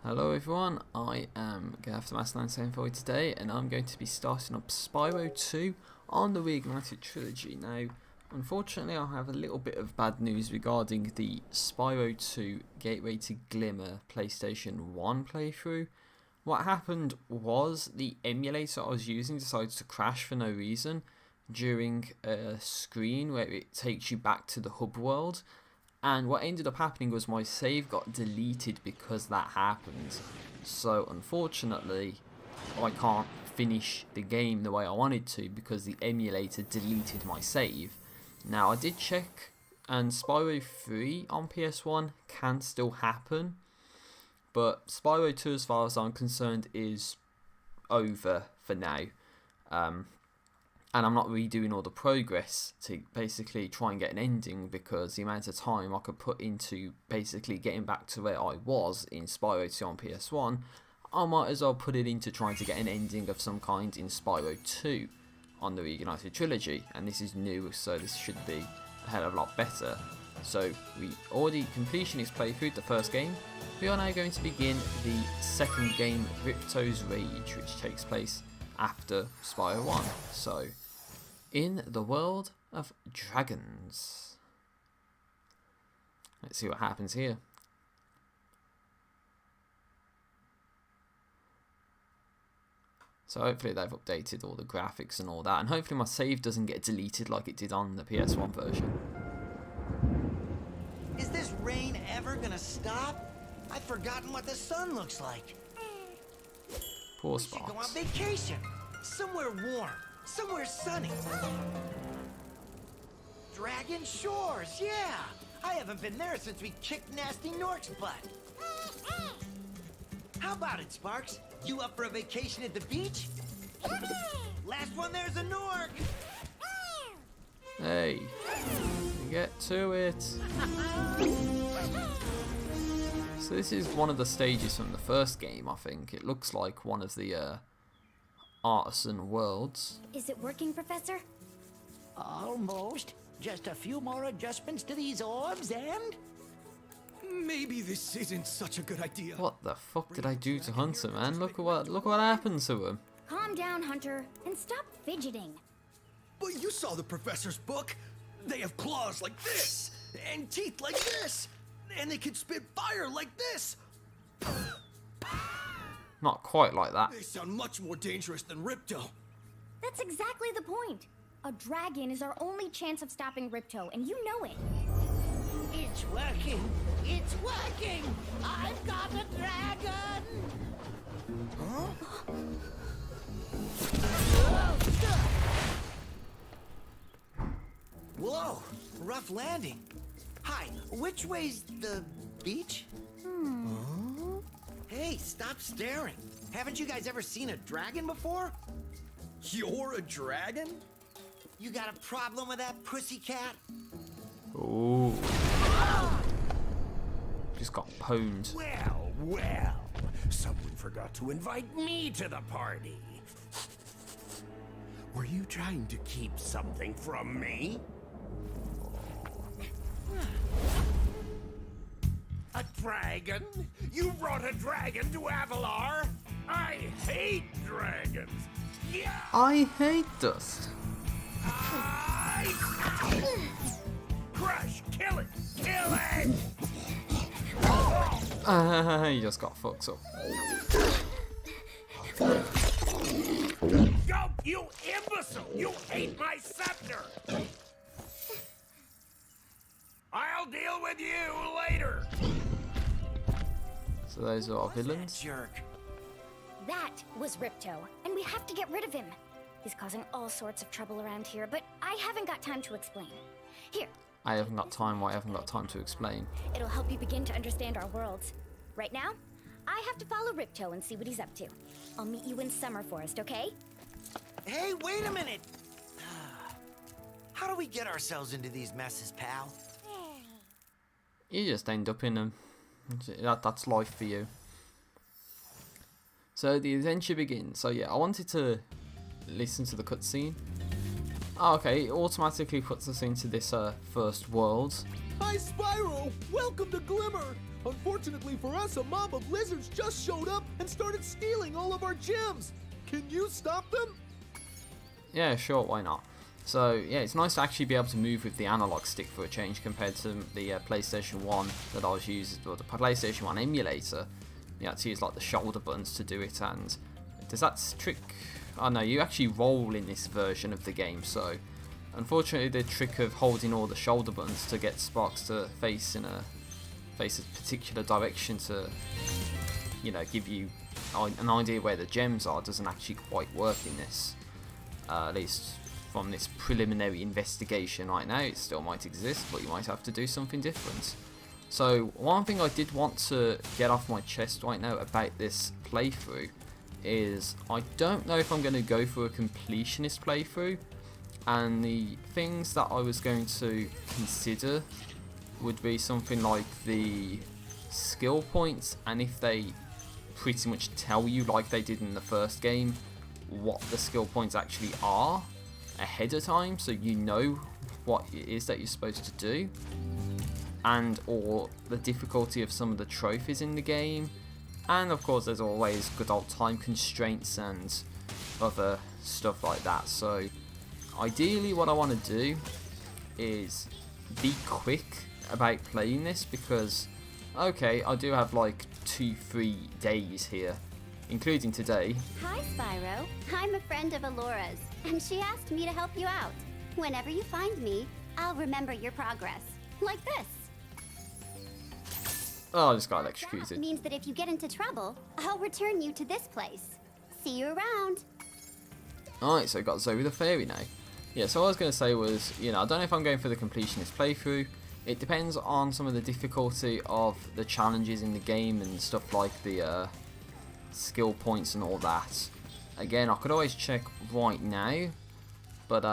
Hello everyone, I am Gareth974 today, and I'm going to be starting up Spyro 2 on the Reignited Trilogy. Now, unfortunately I have a little bit of bad news regarding the Spyro 2 Gateway to Glimmer PlayStation 1 playthrough. What happened was the emulator I was using decided to crash for no reason during a screen where it takes you back to the hub world. And what ended up happening was my save got deleted because that happened. So unfortunately, I can't finish the game the way I wanted to because the emulator deleted my save. Now I did check, and Spyro 3 on PS1 can still happen, but Spyro 2, as far as I'm concerned, is over for now. And I'm not redoing all the progress to basically try and get an ending, because the amount of time I could put into basically getting back to where I was in Spyro 2 on PS1, I might as well put it into trying to get an ending of some kind in Spyro 2 on the Reignited Trilogy. And this is new, so this should be a hell of a lot better. So we already completionist playthrough the first game. We are now going to begin the second game, Ripto's Rage, which takes place after Spyro 1. So, in the world of dragons. Let's see what happens here. So hopefully they've updated all the graphics and all that, and hopefully my save doesn't get deleted like it did on the PS1 version. Is this rain ever gonna stop? I've forgotten what the sun looks like. Poor We should go on Sparks. vacation. Somewhere warm. Somewhere sunny. Dragon Shores, yeah! I haven't been there since we kicked Nasty Nork's butt. How about it, Sparks? You up for a vacation at the beach? Last one there's a Nork! Hey, get to it. So this is one of the stages from the first game, I think. It looks like one of the artisan worlds. Is it working, Professor? Almost. Just a few more adjustments to these orbs and... Maybe this isn't such a good idea. What the fuck did I do to Hunter, man? Look what happened to him. Calm down, Hunter, and stop fidgeting. But you saw the professor's book. They have claws like this, and teeth like this, and they can spit fire like this. Not quite like that. They sound much more dangerous than Ripto. That's exactly the point. A dragon is our only chance of stopping Ripto, and you know it. It's working! It's working! I've got a dragon! Whoa, rough landing. Hi, which way's the beach? Hey, stop staring. Haven't you guys ever seen a dragon before? You're a dragon? You got a problem with that, pussycat? Ooh. Just got pwned. Well, well, someone forgot to invite me to the party. Were you trying to keep something from me? A dragon? You brought a dragon to Avalar? I hate dragons. Yeah! I hate dust. Crush! Kill it! Kill it! He just got fucked up. Go, you imbecile! You ate my scepter! I'll deal with you later! So those are our Who's that villains. jerk? That was Ripto, and we have to get rid of him. He's causing all sorts of trouble around here, but I haven't got time to explain. Here, I haven't got time. I haven't got time to explain. it'll help you begin to understand our worlds. Right now, I have to follow Ripto and see what he's up to. I'll meet you in Summer Forest, okay? Hey, wait a minute! How do we get ourselves into these messes, pal? You just end up in them. That's life for you. So the adventure begins. So yeah, I wanted to listen to the cutscene. Oh, okay, it automatically puts us into this first world. Hi, Spyro! Welcome to Glimmer! Unfortunately for us, a mob of lizards just showed up and started stealing all of our gems. Can you stop them? Yeah, sure, why not? So, yeah, it's nice to actually be able to move with the analog stick for a change compared to the PlayStation 1 that I was using, or the PlayStation 1 emulator. You had to use like the shoulder buttons to do it, and does that trick... Oh no, you actually roll in this version of the game, so unfortunately the trick of holding all the shoulder buttons to get Sparks to face a particular direction to, you know, give you an idea where the gems are doesn't actually quite work in this. At least from this preliminary investigation right now, it still might exist, but you might have to do something different. So one thing I did want to get off my chest right now about this playthrough is I don't know if I'm going to go for a completionist playthrough, and the things that I was going to consider would be something like the skill points, and if they pretty much tell you like they did in the first game what the skill points actually are ahead of time, so you know what it is that you're supposed to do, and or the difficulty of some of the trophies in the game, and of course there's always good old time constraints and other stuff like that. So ideally what I want to do is be quick about playing this, because okay, I do have like 2-3 days here, including today. Hi, Spyro. I'm a friend of Alora's, and she asked me to help you out. Whenever you find me, I'll remember your progress. Like this. Oh, I just got That electrocuted. means that if you get into trouble, I'll return you to this place. See you around. Alright, so I got Zoe the Fairy now. Yeah, so what I was going to say was, you know, I don't know if I'm going for the completionist playthrough. It depends on some of the difficulty of the challenges in the game and stuff like the skill points and all that. Again, I could always check right now, but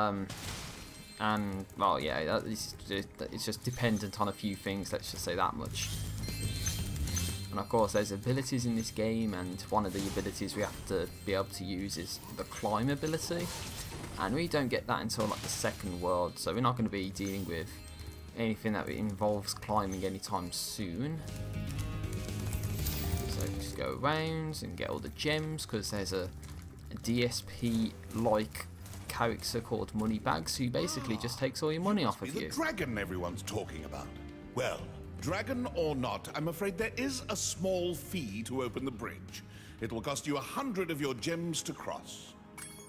and well, yeah, it's just dependent on a few things. Let's just say that much. And of course, there's abilities in this game, and one of the abilities we have to be able to use is the climb ability, and we don't get that until like the second world. So we're not going to be dealing with anything that involves climbing anytime soon. So just go around and get all the gems, because there's a DSP-like character called Moneybags who basically just takes all your money off of you. The dragon everyone's talking about. Well, dragon or not, I'm afraid there is a small fee to open the bridge. It will cost you 100 of your gems to cross.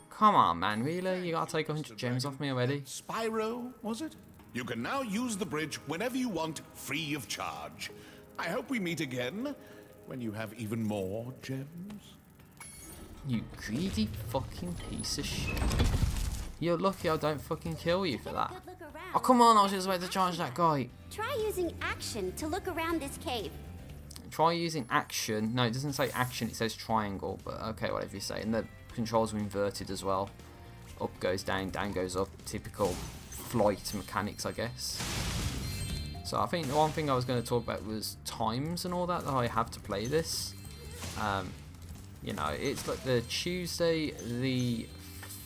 Come on, man, really? You gotta take 100 gems off me already? Spyro, was it? You can now use the bridge whenever you want, free of charge. I hope we meet again when you have even more gems. You greedy fucking piece of shit. You're lucky I don't fucking kill you for that. Good look around. Oh, come on, I was just about to charge that guy. Try using action to look around this cave. Try using action. No, it doesn't say action, it says triangle, but okay, whatever you say. And the controls are inverted as well. Up goes down, down goes up. Typical flight mechanics, I guess. So I think the one thing I was going to talk about was times and all that I have to play this. You know, it's like the Tuesday the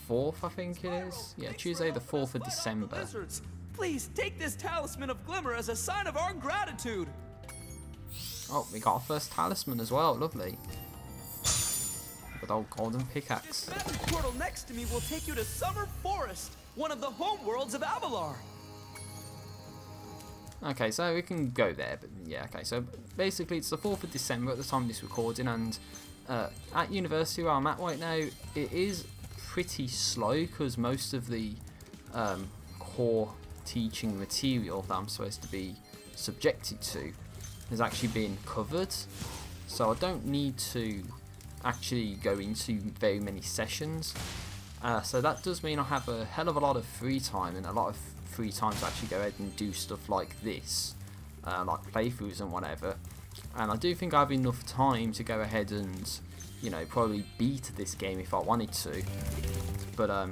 4th, I think it is. Yeah, Tuesday the 4th of December. Lizards, please take this talisman of glimmer as a sign of our gratitude. Oh, we got our first talisman as well. Lovely. Good old golden pickaxe. This magic portal next to me will take you to Summer Forest, one of the home worlds of Avalar. Okay, so we can go there, but yeah, okay. So basically, it's the 4th of December at the time of this recording, and at university where I'm at right now, it is pretty slow because most of the core teaching material that I'm supposed to be subjected to has actually been covered. So I don't need to actually go into very many sessions. So that does mean I have a hell of a lot of free time, and a lot of free time to actually go ahead and do stuff like this, like playthroughs and whatever. And I do think I have enough time to go ahead and, you know, probably beat this game if I wanted to. But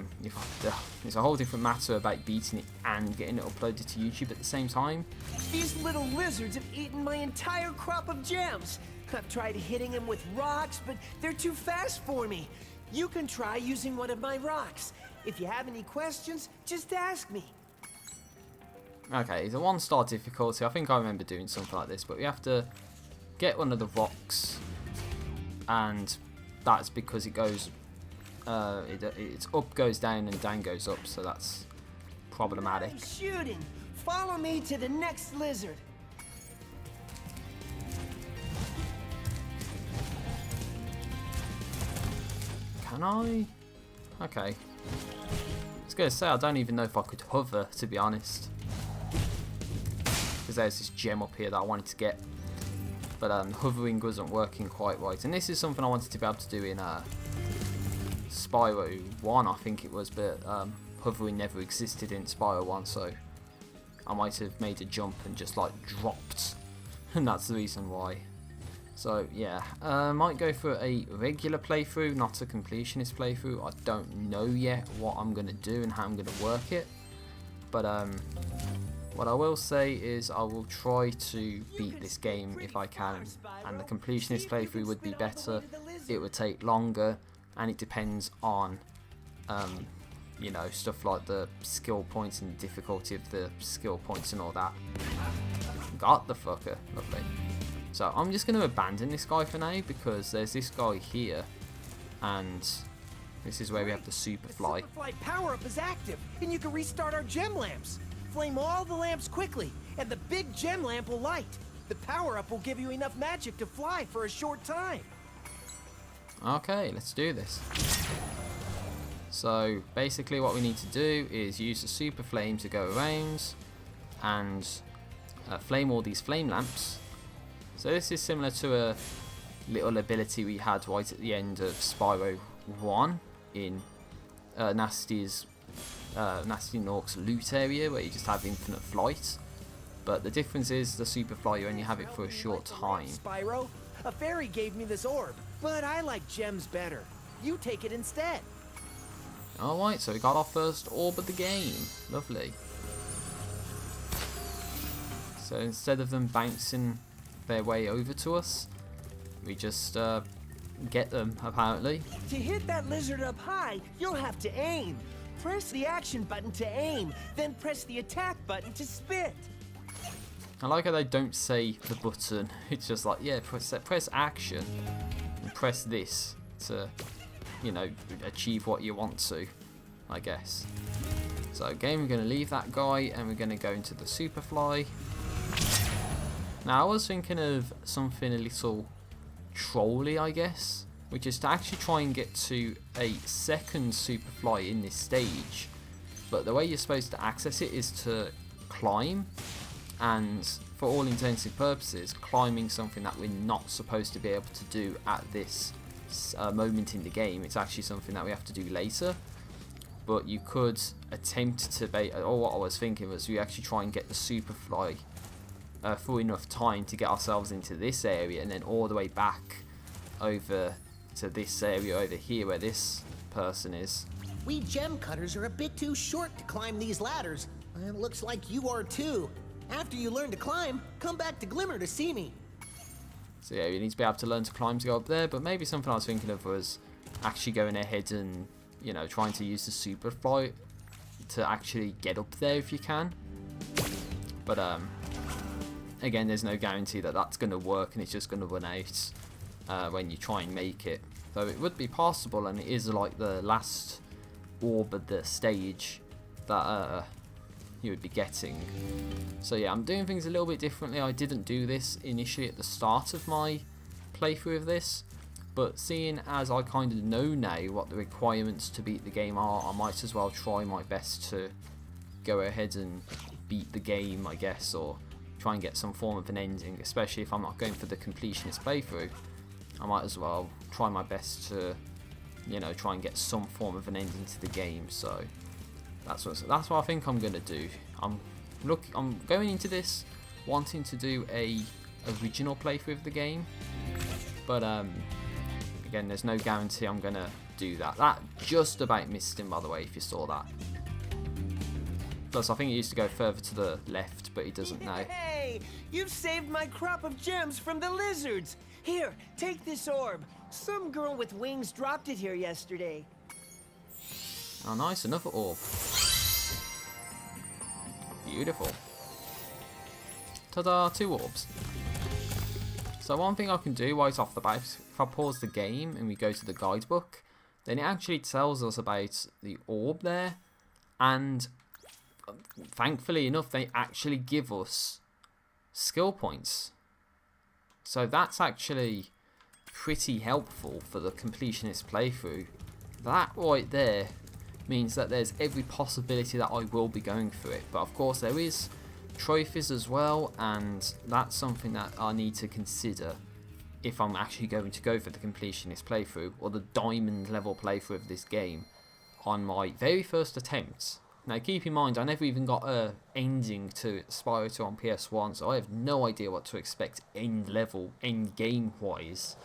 it's a whole different matter about beating it and getting it uploaded to YouTube at the same time. These little lizards have eaten my entire crop of gems. I've tried hitting them with rocks, but they're too fast for me. You can try using one of my rocks. If you have any questions, just ask me. Okay, it's a 1-star difficulty. I think I remember doing something like this, but we have to get one of the rocks, and that's because it goes, it's up goes down and down goes up, so that's problematic. Nice shooting. Follow me to the next lizard. Can I? Okay. I was going to say, I don't even know if I could hover, to be honest. Because there's this gem up here that I wanted to get. But hovering wasn't working quite right. And this is something I wanted to be able to do in Spyro 1, I think it was. But hovering never existed in Spyro 1, so I might have made a jump and just like dropped. And that's the reason why. So yeah, might go for a regular playthrough, not a completionist playthrough. I don't know yet what I'm going to do and how I'm going to work it. But what I will say is I will try to beat this game if I can. And the completionist playthrough would be better. It would take longer, and it depends on, you know, stuff like the skill points and the difficulty of the skill points and all that. Got the fucker, lovely. So I'm just going to abandon this guy for now, because there's this guy here, and this is where we have the super fly. The super fly power-up is active, and you can restart our gem lamps. Flame all the lamps quickly, and the big gem lamp will light. The power-up will give you enough magic to fly for a short time. Okay, let's do this. So basically what we need to do is use the super flame to go around and flame all these flame lamps. So this is similar to a little ability we had right at the end of Spyro 1 in Nasty Nork's loot area, where you just have infinite flight. But the difference is the super fly, you only have it for a short time. Spyro, a fairy gave me this orb, but I like gems better. You take it instead. Alright, so we got our first orb of the game. Lovely. So instead of them bouncing their way over to us, we just get them, apparently. To hit that lizard up high, you'll have to aim. Press the action button to aim, then press the attack button to spit. I like how they don't say the button. It's just like, yeah, press action and press this to, you know, achieve what you want to, I guess. So again, we're going to leave that guy and we're going to go into the Superfly. Now I was thinking of something a little trolly, I guess, which is to actually try and get to a second Superfly in this stage. But the way you're supposed to access it is to climb, and for all intents and purposes, climbing something that we're not supposed to be able to do at this moment in the game. It's actually something that we have to do later. But you could attempt to, or what I was thinking was we actually try and get the Superfly for enough time to get ourselves into this area, and then all the way back over to this area over here where this person is. We gem cutters are a bit too short to climb these ladders, and it looks like you are too. After you learn to climb, come back to Glimmer to see me. So yeah, you need to be able to learn to climb to go up there, but maybe something I was thinking of was actually going ahead and, you know, trying to use the Superfly to actually get up there if you can. But again, there's no guarantee that that's going to work, and it's just going to run out when you try and make it. So it would be possible, and it is like the last orb of the stage that you would be getting. So yeah, I'm doing things a little bit differently. I didn't do this initially at the start of my playthrough of this, but seeing as I kind of know now what the requirements to beat the game are, I might as well try my best to go ahead and beat the game, I guess, or try and get some form of an ending, especially if I'm not going for the completionist playthrough. I might as well try my best to, you know, try and get some form of an ending to the game. So that's what I think I'm gonna do. I'm going into this wanting to do a original playthrough of the game, but again, there's no guarantee I'm gonna do that. That just about missed him, by the way, if you saw that. Plus, I think he used to go further to the left, but he doesn't now. Hey, you've saved my crop of gems from the lizards. Here, take this orb. Some girl with wings dropped it here yesterday. Oh, nice, another orb. Beautiful. Ta-da, 2 orbs. So one thing I can do right off the bat, if I pause the game and we go to the guidebook, then it actually tells us about the orb there, and thankfully enough, they actually give us skill points. So that's actually pretty helpful for the completionist playthrough. That right there means that there's every possibility that I will be going through it. But of course there is trophies as well, and that's something that I need to consider if I'm actually going to go for the completionist playthrough or the diamond level playthrough of this game on my very first attempt. Now keep in mind, I never even got a ending to Spyro 2 on PS1, so I have no idea what to expect end game wise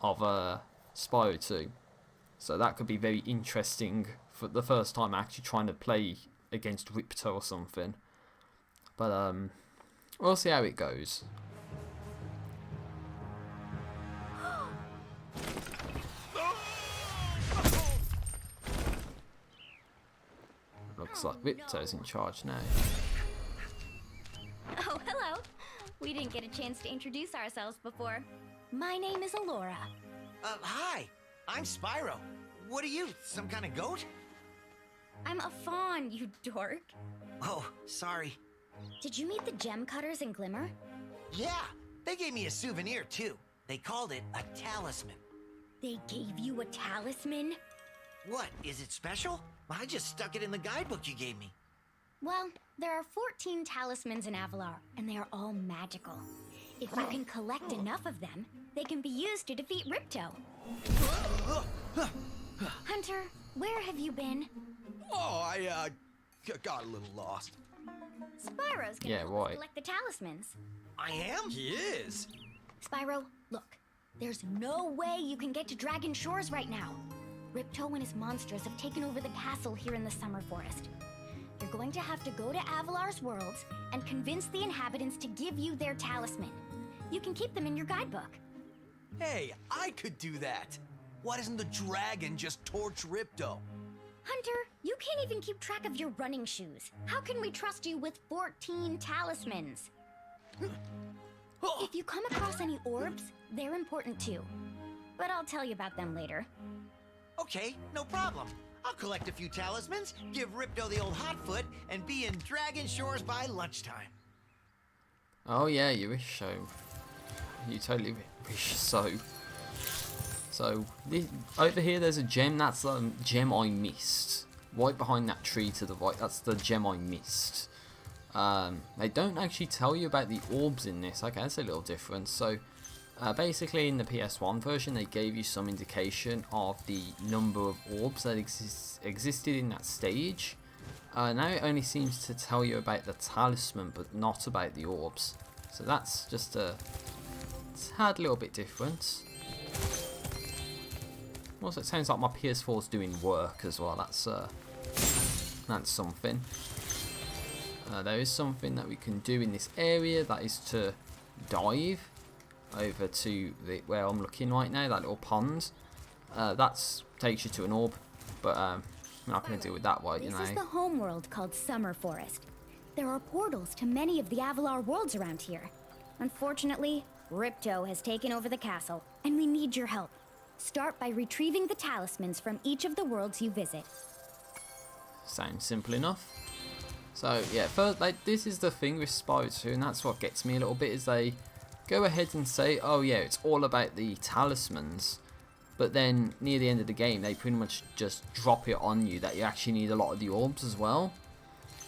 of Spyro 2. So that could be very interesting for the first time actually trying to play against Ripto or something. But we'll see how it goes. Looks like Ripto's in charge now. Oh, hello. We didn't get a chance to introduce ourselves before. My name is Alora. Hi. I'm Spyro. What are you, some kind of goat? I'm a fawn, you dork. Oh, sorry. Did you meet the gem cutters in Glimmer? Yeah, they gave me a souvenir too. They called it a talisman. They gave you a talisman? What, is it special? I just stuck it in the guidebook you gave me. Well, there are 14 talismans in Avalar, and they are all magical. If you can collect enough of them, they can be used to defeat Ripto. Hunter, where have you been? Oh, I got a little lost. Spyro's gonna help us collect the talismans. I am? He is. Spyro, look. There's no way you can get to Dragon Shores right now. Ripto and his monsters have taken over the castle here in the Summer Forest. You're going to have to go to Avalar's worlds and convince the inhabitants to give you their talisman. You can keep them in your guidebook. Hey, I could do that. Why doesn't the dragon just torch Ripto? Hunter, you can't even keep track of your running shoes. How can we trust you with 14 talismans? If you come across any orbs, they're important too. But I'll tell you about them later. Okay, no problem. I'll collect a few talismans, give Ripto the old hot foot, and be in Dragon Shores by lunchtime. Oh yeah, you wish so. You totally wish so. So, over here there's a gem, that's the gem I missed. Right behind that tree to the right, that's the gem I missed. They don't actually tell you about the orbs in this. Okay, that's a little different. So, basically in the PS1 version they gave you some indication of the number of orbs that existed in that stage. Now it only seems to tell you about the talisman but not about the orbs. So that's just a tad little bit different. Also, it sounds like my PS4's doing work as well. That's something. There is something that we can do in this area, that is to dive over to where I'm looking right now, that little pond. That takes you to an orb, but I'm not going to deal with that right now. This is the homeworld called Summer Forest. There are portals to many of the Avalar worlds around here. Unfortunately, Ripto has taken over the castle, and we need your help. Start by retrieving the talismans from each of the worlds you visit. Sounds simple enough. So yeah, first, this is the thing with Spyro 2, and that's what gets me a little bit, is they go ahead and say, oh yeah, it's all about the talismans, but then near the end of the game they pretty much just drop it on you that you actually need a lot of the orbs as well.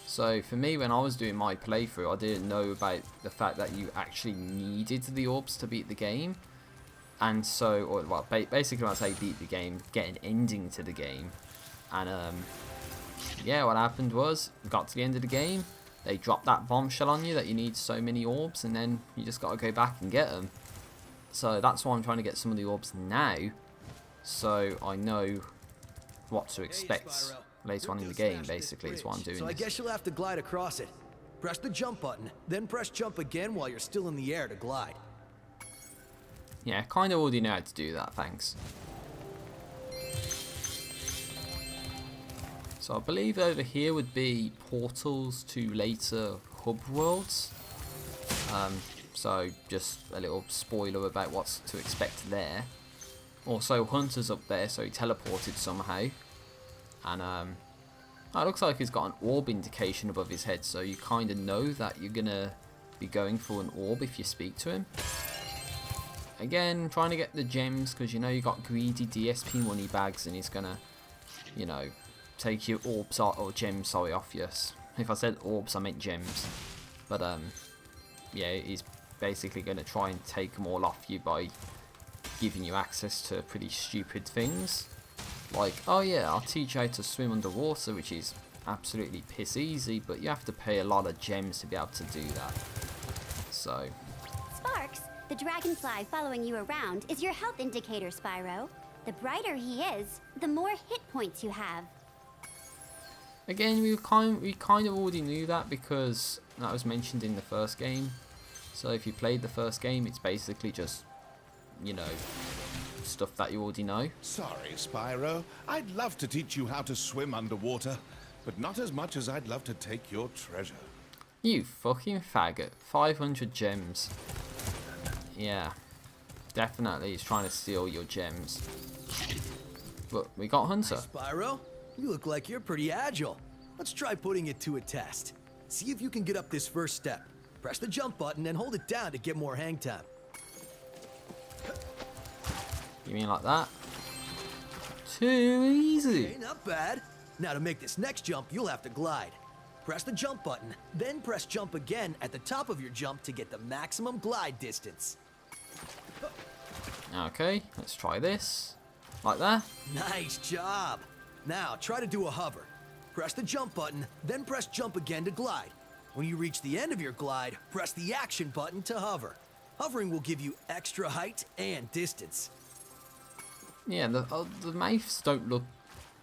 So for me, when I was doing my playthrough, I didn't know about the fact that you actually needed the orbs to beat the game. And so, or well, basically when I say beat the game, get an ending to the game. And yeah, what happened was, we got to the end of the game, they dropped that bombshell on you that you need so many orbs, and then you just got to go back and get them. So that's why I'm trying to get some of the orbs now, so I know what to expect later on in the game, basically, is what I'm doing. So I guess you'll have to glide across it. Press the jump button, then press jump again while you're still in the air to glide. Yeah, kind of already know how to do that, thanks. So I believe over here would be portals to later hub worlds. So just a little spoiler about what's to expect there. Also Hunter's up there, so he teleported somehow. And it looks like he's got an orb indication above his head, so you kind of know that you're going to be going for an orb if you speak to him. Again, trying to get the gems, because you know you got greedy DSP money bags, and he's going to, you know, take your orbs or gems, sorry, off you. If I said orbs, I meant gems. But, yeah, he's basically going to try and take them all off you by giving you access to pretty stupid things. Like, oh yeah, I'll teach you how to swim underwater, which is absolutely piss easy, but you have to pay a lot of gems to be able to do that. So... Sparks, the dragonfly following you around is your health indicator, Spyro. The brighter he is, the more hit points you have. Again, we kind of already knew that because that was mentioned in the first game. So if you played the first game, it's basically just, you know, stuff that you already know. Sorry, Spyro. I'd love to teach you how to swim underwater, but not as much as I'd love to take your treasure. You fucking faggot. 500 gems. Yeah. Definitely he's trying to steal your gems. But we got Hunter. Spyro, you look like you're pretty agile. Let's try putting it to a test. See if you can get up this first step. Press the jump button and hold it down to get more hang time. You mean like that? Too easy. Okay, not bad. Now to make this next jump, you'll have to glide. Press the jump button, then press jump again at the top of your jump to get the maximum glide distance. Okay, let's try this. Like that. Nice job. Now try to do a hover. Press the jump button, then press jump again to glide. When you reach the end of your glide, press the action button to hover. Hovering will give you extra height and distance. Yeah, the mouths don't look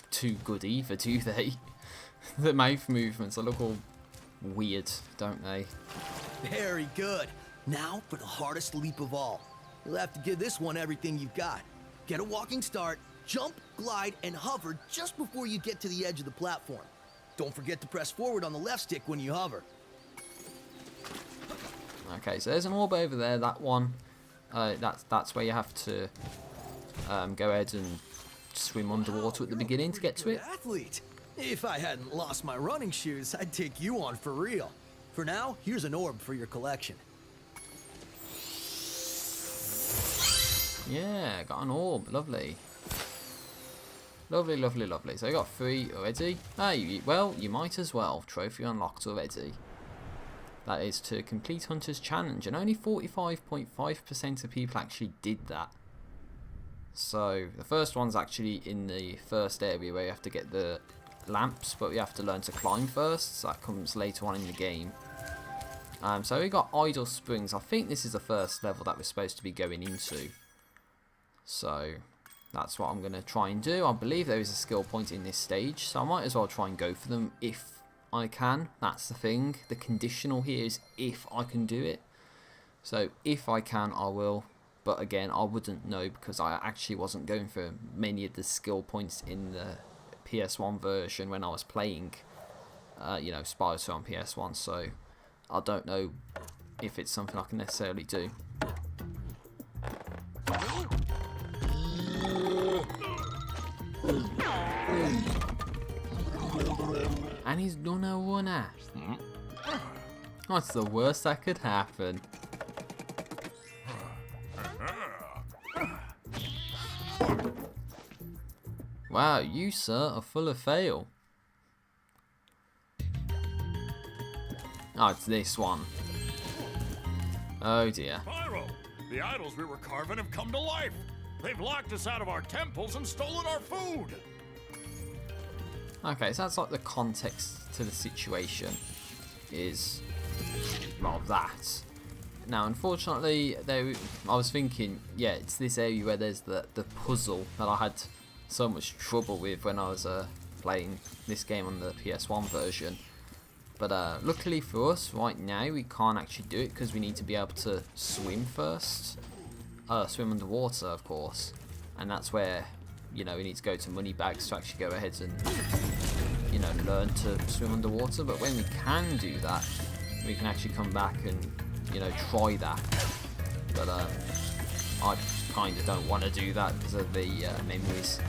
too good either, do they? The mouth movements, they look all weird, don't they? Very good. Now for the hardest leap of all. You'll have to give this one everything you've got. Get a walking start, jump, glide, and hover just before you get to the edge of the platform. Don't forget to press forward on the left stick when you hover. Okay, so there's an orb over there, that one. That's where you have to go ahead and swim underwater at the beginning to get to it. Athlete. If I hadn't lost my running shoes, I'd take you on for real. For now, here's an orb for your collection. Yeah, got an orb. Lovely. Lovely, lovely, lovely. So I got 3 already. Well, you might as well. Trophy unlocked already. That is to complete Hunter's Challenge, and only 45.5% of people actually did that. So the first one's actually in the first area where you have to get the lamps, but you have to learn to climb first, so that comes later on in the game. So we got Idle Springs. I think this is the first level that we're supposed to be going into. So that's what I'm going to try and do. I believe there is a skill point in this stage, so I might as well try and go for them if I can. That's the thing. The conditional here is if I can do it. So if I can, I will. But again, I wouldn't know because I actually wasn't going for many of the skill points in the PS1 version when I was playing, you know, Spyro 2 on PS1. So I don't know if it's something I can necessarily do. And he's done a winner. What's the worst that could happen? Wow, you, sir, are full of fail. Oh, it's this one. Oh, dear. Spyro, the idols we were carving have come to life. They've locked us out of our temples and stolen our food. Okay, so that's like the context to the situation is, well, that. Now, unfortunately, I was thinking, yeah, it's this area where there's the puzzle that I had so much trouble with when I was playing this game on the PS1 version. But luckily for us, right now, we can't actually do it because we need to be able to swim first. Swim underwater, of course. And that's where, you know, we need to go to money bags to actually go ahead and you know, learn to swim underwater. But when we can do that, we can actually come back and, you know, try that. But I kind of don't want to do that because of the memories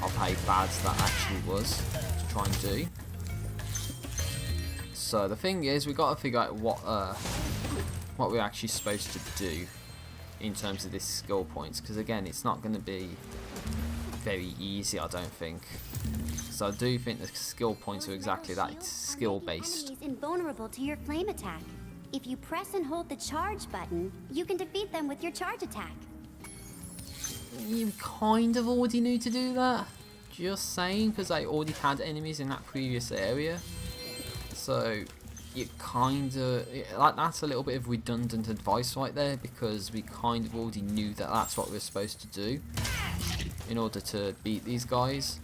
of how bad that actually was to try and do. So the thing is, we got to figure out what we're actually supposed to do in terms of this skill points, because again, it's not going to be very easy, I don't think. So I do think the skill points are exactly that. It's skill based. Enemies invulnerable to your flame attack. If you press and hold the charge button, you can defeat them with your charge attack. You kind of already knew to do that. Just saying, because I already had enemies in that previous area. So you kind of, that's a little bit of redundant advice right there, because we kind of already knew that that's what we're supposed to do in order to beat these guys.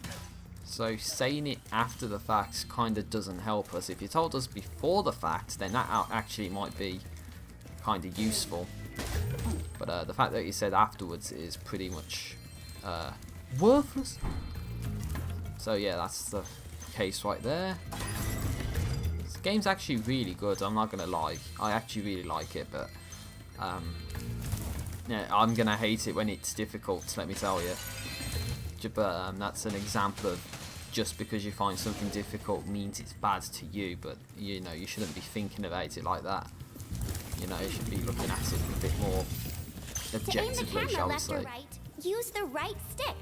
So saying it after the fact kind of doesn't help us. If you told us before the fact, then that actually might be kind of useful. But the fact that you said afterwards is pretty much worthless. So yeah, that's the case right there. This game's actually really good, I'm not gonna lie. I actually really like it, but yeah, I'm gonna hate it when it's difficult, let me tell you. But that's an example of just because you find something difficult means it's bad to you, but you know, you shouldn't be thinking about it like that. You know, you should be looking at it a bit more objectively, shall we say. Right, use the right stick.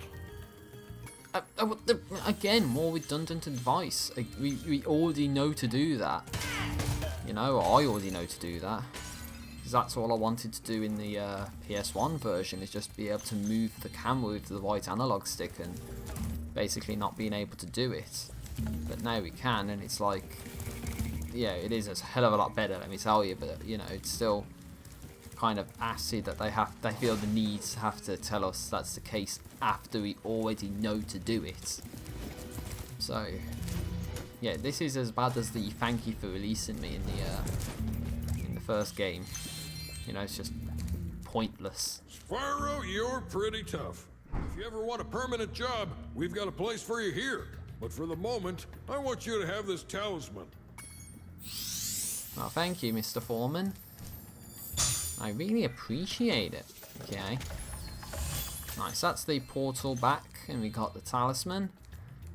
Again, more redundant advice. We already know to do that. You know, I already know to do that. Because that's all I wanted to do in the PS1 version, is just be able to move the camera with the right analog stick and basically not being able to do it. But now we can, and it's like, yeah, it is a hell of a lot better, let me tell you, but you know, it's still kind of acid that they feel the need to have to tell us that's the case after we already know to do it. So yeah, this is as bad as the thank you for releasing me in the first game. You know, it's just pointless. Spyro, you're pretty tough. If you ever want a permanent job, we've got a place for you here. But for the moment, I want you to have this talisman. Well, thank you, Mr. Foreman. I really appreciate it. Okay. Nice, that's the portal back, and we got the talisman.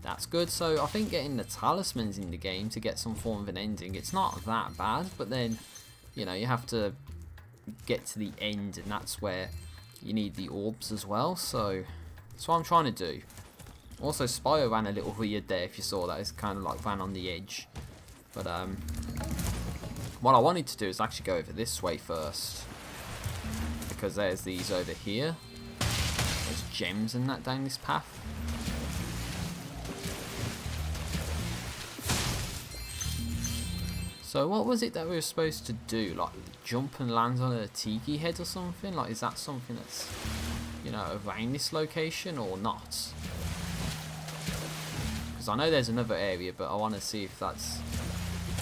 That's good. So I think getting the talismans in the game to get some form of an ending, it's not that bad, but then, you know, you have to get to the end, and that's where you need the orbs as well. So that's what I'm trying to do. Also, Spyro ran a little weird there, if you saw that. It's kind of like ran on the edge. But what I wanted to do is actually go over this way first, because there's these over here. There's gems and that down this path. So what was it that we were supposed to do? Like jump and land on a tiki head or something? Like, is that something that's, you know, around this location or not? Because I know there's another area, but I want to see if that's,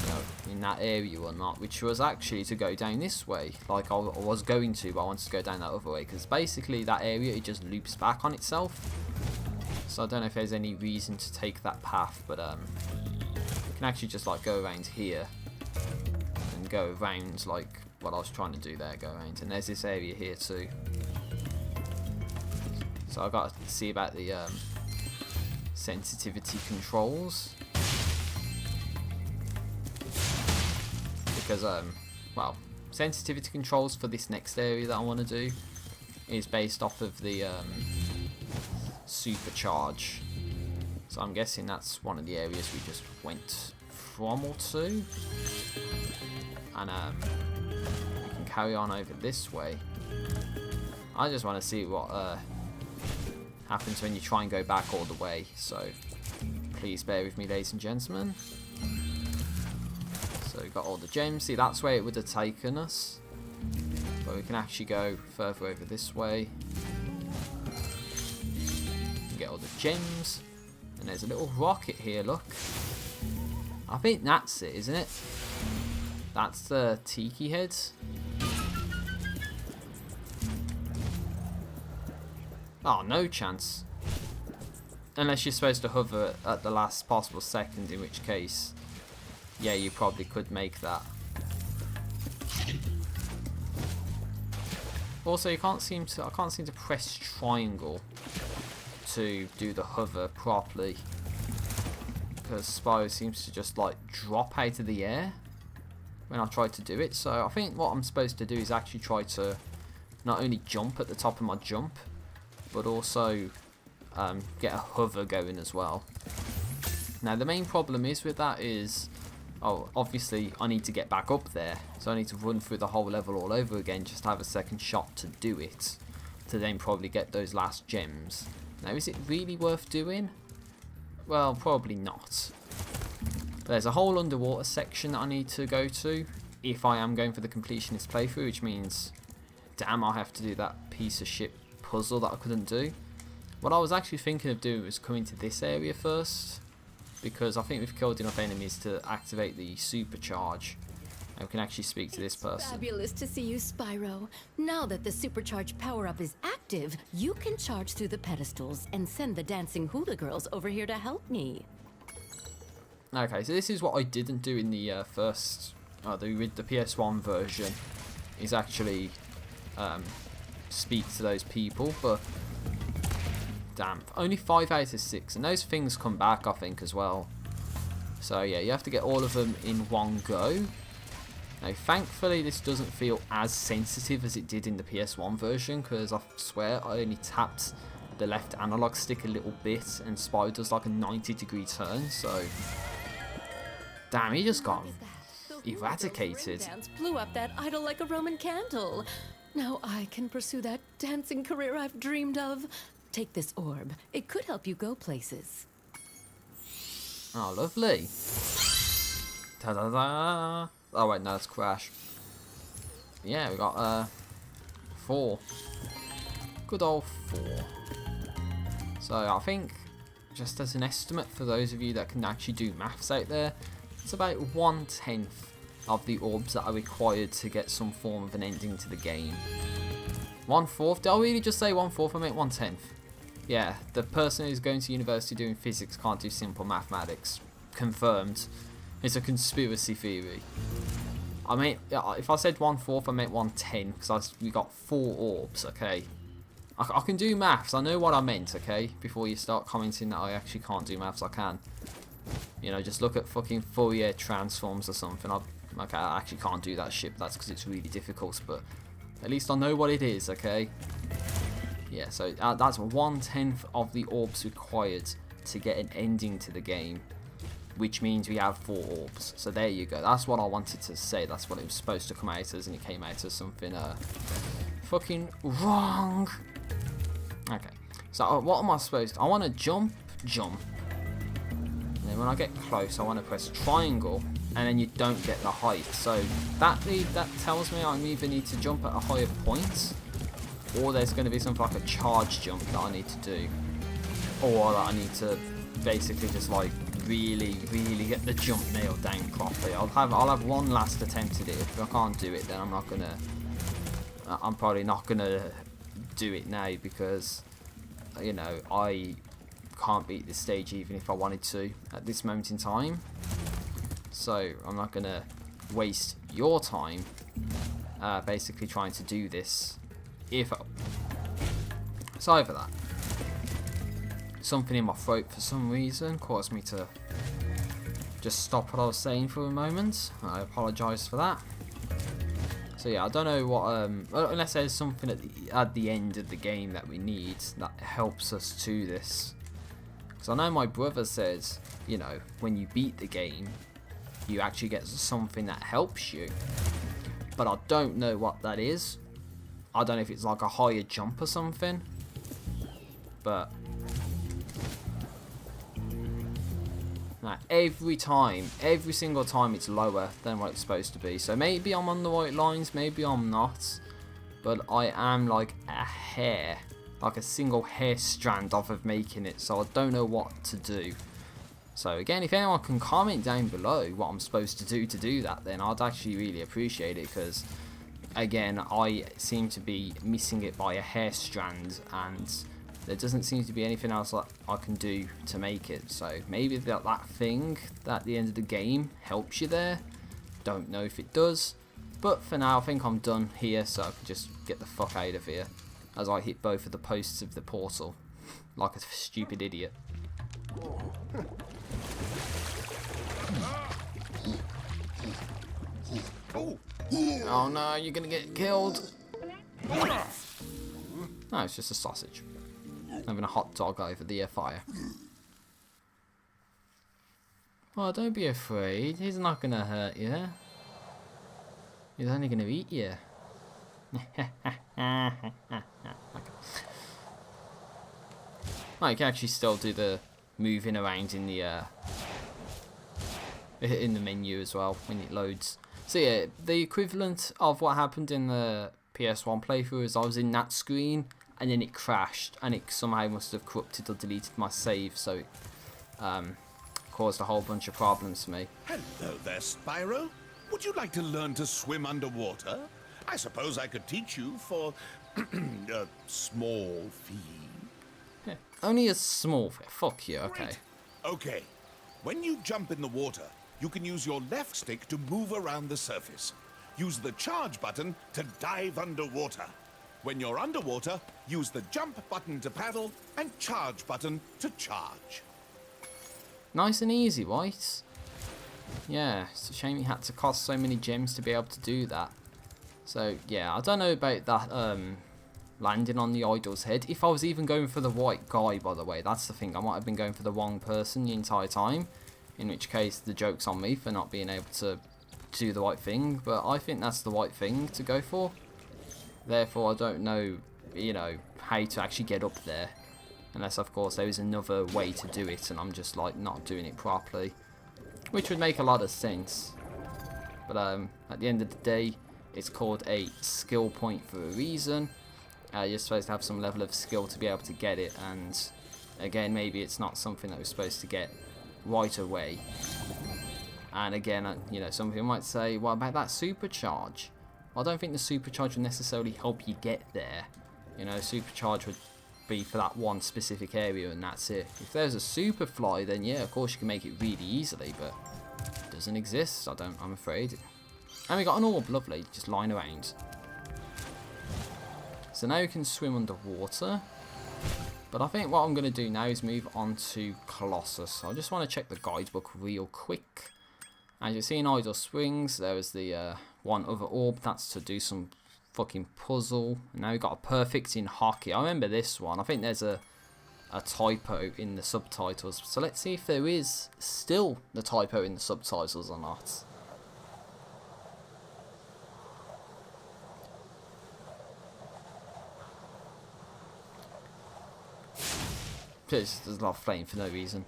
you know, in that area or not, which was actually to go down this way. Like I was going to, but I wanted to go down that other way, because basically that area, it just loops back on itself. So I don't know if there's any reason to take that path, but you can actually just like go around here and go around like what I was trying to do there, go around. And there's this area here too. So I've got to see about the sensitivity controls. Because, well, sensitivity controls for this next area that I want to do is based off of the supercharge. So I'm guessing that's one of the areas we just went from or to. And we can carry on over this way. I just want to see what happens when you try and go back all the way. So please bear with me, ladies and gentlemen. So we've got all the gems. See, that's where it would have taken us. But we can actually go further over this way. Get all the gems. And there's a little rocket here, look. I think that's it, isn't it? That's the tiki head. Oh, no chance. Unless you're supposed to hover at the last possible second, in which case, yeah, you probably could make that. Also, I can't seem to press triangle to do the hover properly, because Spyro seems to just like drop out of the air when I try to do it. So I think what I'm supposed to do is actually try to not only jump at the top of my jump, but also get a hover going as well. Now the main problem is with that is, oh, obviously I need to get back up there, so I need to run through the whole level all over again just to have a second shot to do it, to then probably get those last gems. Now, is it really worth doing? Well, probably not. There's a whole underwater section that I need to go to if I am going for the completionist playthrough, which means, damn, I have to do that piece of shit puzzle that I couldn't do. What I was actually thinking of doing was coming to this area first, because I think we've killed enough enemies to activate the supercharge, and we can actually speak to this person. Fabulous to see you, Spyro. Now that the supercharged power-up is active, you can charge through the pedestals and send the dancing hula girls over here to help me. Okay, so this is what I didn't do in the first, the PS1 version, is actually speak to those people, but damn, only 5 out of 6, and those things come back, I think, as well. So yeah, you have to get all of them in one go. Now, thankfully, this doesn't feel as sensitive as it did in the PS1 version, because I swear I only tapped the left analog stick a little bit, and Spyro does like a 90-degree turn, so damn, he just got eradicated. Dance blew up that idol like a Roman candle. Now I can pursue that dancing career I've dreamed of. Take this orb. It could help you go places. Oh, lovely. Ta-da-da. Oh, wait, no, that's Crash. Yeah, we got 4. Good old 4. So, I think, just as an estimate for those of you that can actually do maths out there, it's about 1/10 of the orbs that are required to get some form of an ending to the game. 1/4? Did I really just say 1/4? I meant 1/10. Yeah, the person who's going to university doing physics can't do simple mathematics. Confirmed. It's a conspiracy theory. I mean, if I said 1/4, I meant 1/10, because we got 4 orbs, okay? I can do maths, I know what I meant, okay? Before you start commenting that I actually can't do maths, I can. You know, just look at fucking Fourier transforms or something. Okay, I actually can't do that shit, but that's because it's really difficult, but at least I know what it is, okay? Yeah, so that's 1/10 of the orbs required to get an ending to the game, which means we have 4 orbs. So there you go. That's what I wanted to say. That's what it was supposed to come out as, and it came out as something fucking wrong. Okay, so what am I supposed to? I want to jump. And then when I get close, I want to press triangle, and then you don't get the height. So that tells me I either need to jump at a higher point, or there's going to be something like a charge jump that I need to do, or that I need to basically just like really get the jump nailed down properly. I'll have one last attempt at it. If I can't do it, then I'm probably not gonna do it now, because you know I can't beat this stage even if I wanted to at this moment in time. So I'm not gonna waste your time basically trying to do this. So over that, something in my throat for some reason caused me to just stop what I was saying for a moment. I apologise for that. So yeah, I don't know what unless there's something at the end of the game that we need that helps us to this. Because I know my brother says, you know, when you beat the game, you actually get something that helps you. But I don't know what that is. I don't know if it's like a higher jump or something. But every single time it's lower than what it's supposed to be. So maybe I'm on the right lines, maybe I'm not. But I am like a hair, like a single hair strand off of making it. So I don't know what to do. So again, if anyone can comment down below what I'm supposed to do that, then I'd actually really appreciate it, because again, I seem to be missing it by a hair strand, and there doesn't seem to be anything else that I can do to make it. So maybe that thing at the end of the game helps you there. Don't know if it does. But for now, I think I'm done here, so I can just get the fuck out of here as I hit both of the posts of the portal like a stupid idiot. Oh no, you're gonna get killed. No, it's just a sausage. Having a hot dog over the fire. Oh, don't be afraid. He's not gonna hurt you. He's only gonna eat you. Okay. Well, you can actually still do the moving around in the menu as well when it loads. So yeah, the equivalent of what happened in the PS1 playthrough is I was in that screen and then it crashed and it somehow must have corrupted or deleted my save, so it caused a whole bunch of problems for me. Hello there, Spyro. Would you like to learn to swim underwater? I suppose I could teach you for a small fee. Only a small fee. Fuck you, okay. Great. Okay. When you jump in the water, you can use your left stick to move around the surface. Use the charge button to dive underwater. When you're underwater, use the jump button to paddle and charge button to charge. Nice and easy, right? Yeah, it's a shame you had to cost so many gems to be able to do that. So, yeah, I don't know about that landing on the idol's head. If I was even going for the white guy, by the way, that's the thing. I might have been going for the wrong person the entire time. In which case, the joke's on me for not being able to do the right thing. But I think that's the right thing to go for. Therefore, I don't know, you know, how to actually get up there. Unless, of course, there is another way to do it and I'm just, like, not doing it properly. Which would make a lot of sense. But at the end of the day, it's called a skill point for a reason. You're supposed to have some level of skill to be able to get it. And, again, maybe it's not something that we're supposed to get right away. And, again, you know, some people might say, what about that supercharge? Well, I don't think the supercharge would necessarily help you get there. You know, supercharge would be for that one specific area and that's it. If there's a super fly, then yeah, of course you can make it really easily, but it doesn't exist, I'm afraid. And we got an orb, lovely, just lying around. So now you can swim underwater. But I think what I'm going to do now is move on to Colossus. I just want to check the guidebook real quick. As you see in Idle Springs, there is the one other orb, that's to do some fucking puzzle. And now we've got a perfect in hockey. I remember this one. I think there's a typo in the subtitles. So let's see if there is still the typo in the subtitles or not. There's a lot of flame for no reason.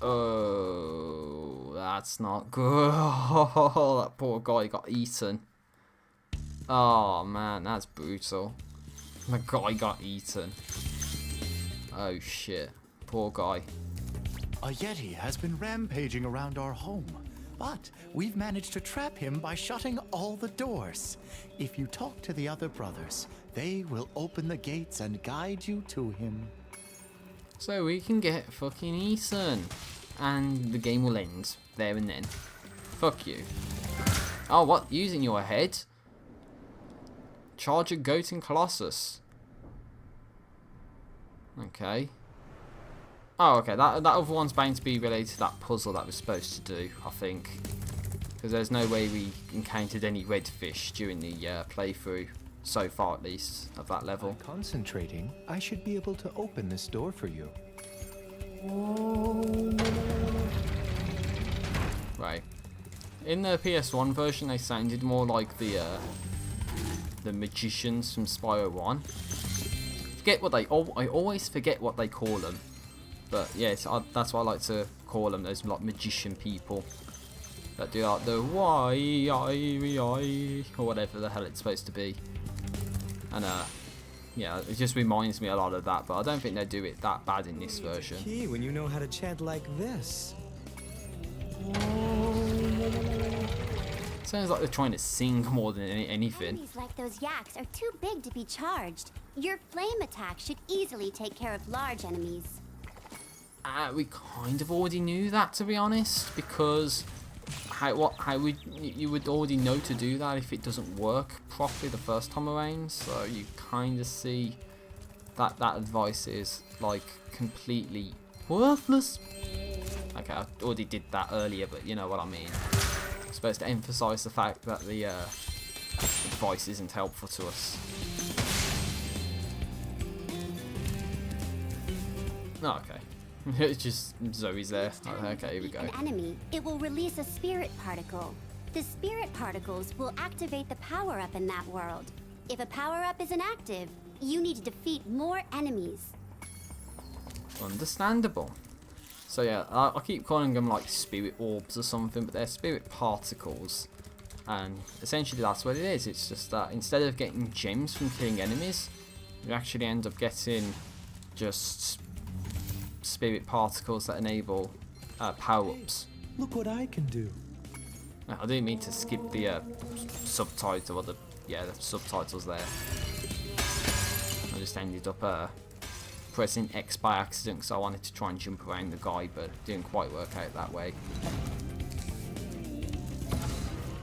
Oh, that's not good. Oh, that poor guy got eaten. Oh man, that's brutal. The guy got eaten. Oh shit, poor guy. A Yeti has been rampaging around our home, but we've managed to trap him by shutting all the doors. If you talk to the other brothers, they will open the gates and guide you to him. So we can get fucking eaten. And the game will end there and then. Fuck you. Oh, what? Using your head? Charge a goat in Colossus. Okay. Oh, okay. That other one's bound to be related to that puzzle that we're supposed to do, I think. Because there's no way we encountered any redfish during the playthrough. So far, at least, of that level. By concentrating, I should be able to open this door for you. Right. In the PS1 version, they sounded more like the the magicians from Spyro 1. Forget what they... I always forget what they call them. But yeah, that's what I like to call them, those like magician people. That do like the Y-I-I, or whatever the hell it's supposed to be. And yeah, it just reminds me a lot of that, but I don't think they do it that bad in this version. Key when you know how to chant like this. Sounds like they're trying to sing more than anything. Enemies like those yaks are too big to be charged. Your flame attack should easily take care of large enemies. We kind of already knew that, to be honest, because you would already know to do that if it doesn't work properly the first time around. So you kind of see that advice is like completely worthless. Okay, I already did that earlier, but you know what I mean. I'm supposed to emphasize the fact that the advice isn't helpful to us. Oh, okay. It's just Zoe's there. Oh, okay, here we go. An enemy, it will release a spirit particle. The spirit particles will activate the power-up in that world. If a power-up is inactive, you need to defeat more enemies. Understandable. So yeah, I keep calling them like spirit orbs or something, but they're spirit particles. And essentially that's what it is. It's just that instead of getting gems from killing enemies, you actually end up getting just spirit particles that enable power-ups. Look what I can do. I didn't mean to skip the subtitle or the subtitles there. I just ended up pressing X by accident because I wanted to try and jump around the guy, but it didn't quite work out that way.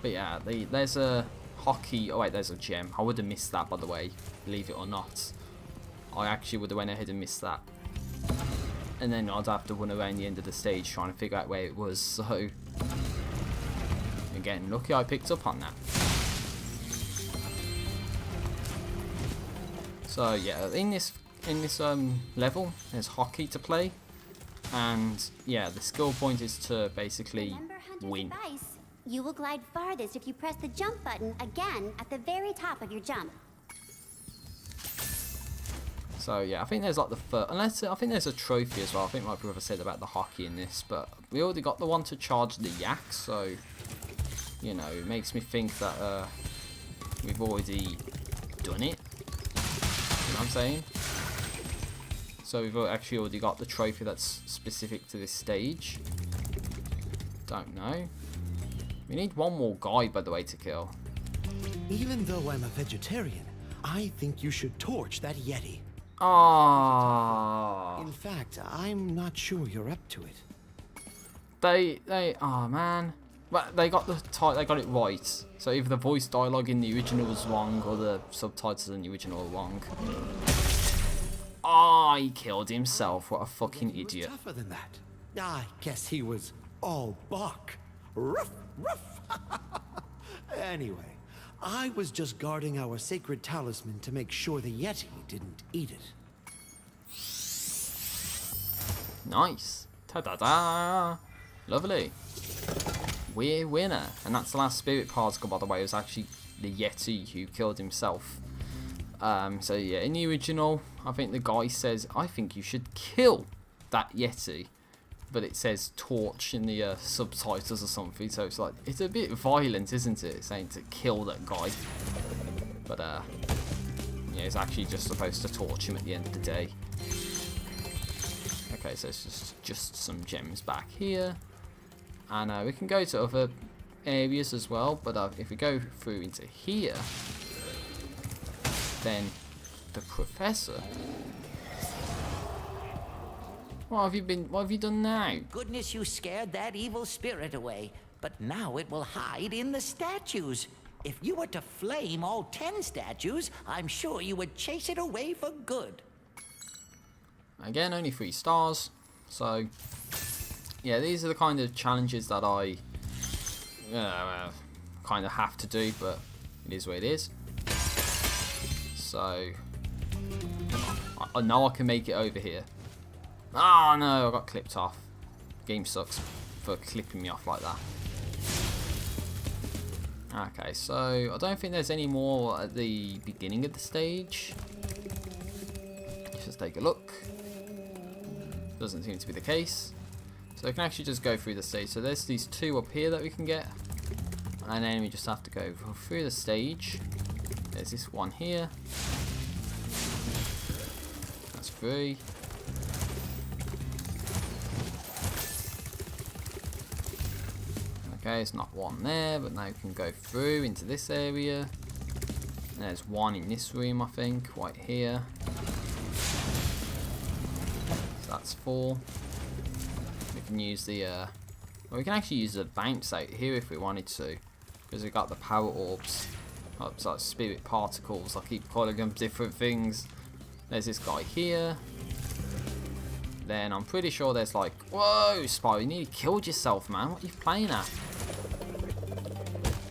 But yeah, there's a hockey. Oh wait, there's a gem. I would have missed that, by the way, believe it or not. I actually would have went ahead and missed that. And then I'd have to run around the end of the stage trying to figure out where it was. So again, lucky I picked up on that. So yeah, in this level, there's hockey to play, and yeah, the skill point is to basically win. Advice. You will glide farthest if you press the jump button again at the very top of your jump. So yeah, I think there's like the first, I think there's a trophy as well. I think my brother said about the hockey in this, but we already got the one to charge the yak, so you know, it makes me think that we've already done it. You know what I'm saying? So we've actually already got the trophy that's specific to this stage. Don't know. We need one more guy, by the way, to kill. Even though I'm a vegetarian, I think you should torch that Yeti. Ah. In fact, I'm not sure you're up to it. Oh man. Well, they got it right. So either the voice dialogue in the original was wrong, or the subtitles in the original were wrong. Ah, he killed himself. What a fucking idiot. Tougher than that. I guess he was all buck. Ruff, ruff. Anyway, I was just guarding our sacred talisman to make sure the Yeti didn't eat it. Nice. Ta-da-da. Lovely. We're winner. And that's the last spirit particle, by the way. It was actually the Yeti who killed himself. So yeah, in the original, I think the guy says, I think you should kill that Yeti. But it says torch in the subtitles or something. So it's like, it's a bit violent, isn't it? Saying to kill that guy. But yeah, it's actually just supposed to torch him at the end of the day. Okay, so it's just some gems back here. And we can go to other areas as well. But if we go through into here, then the professor... What have you done now? Goodness, you scared that evil spirit away. But now it will hide in the statues. If you were to flame all 10 statues, I'm sure you would chase it away for good. Again, only 3 stars. So, yeah, these are the kind of challenges that I kind of have to do, but it is what it is. So, I know I can make it over here. Oh no, I got clipped off. Game sucks for clipping me off like that. Okay, so I don't think there's any more at the beginning of the stage. Let's just take a look. Doesn't seem to be the case. So we can actually just go through the stage. So there's these 2 up here that we can get. And then we just have to go through the stage. There's this one here. That's 3. Okay, it's not one there, but now we can go through into this area. And there's one in this room, I think, right here. So that's 4. We can use the, well, we can actually use the bounce out here if we wanted to, because we've got the power orbs. Oh, it's like spirit particles. I keep calling them different things. There's this guy here. Then I'm pretty sure there's like, whoa, Spyro, you nearly killed yourself, man. What are you playing at?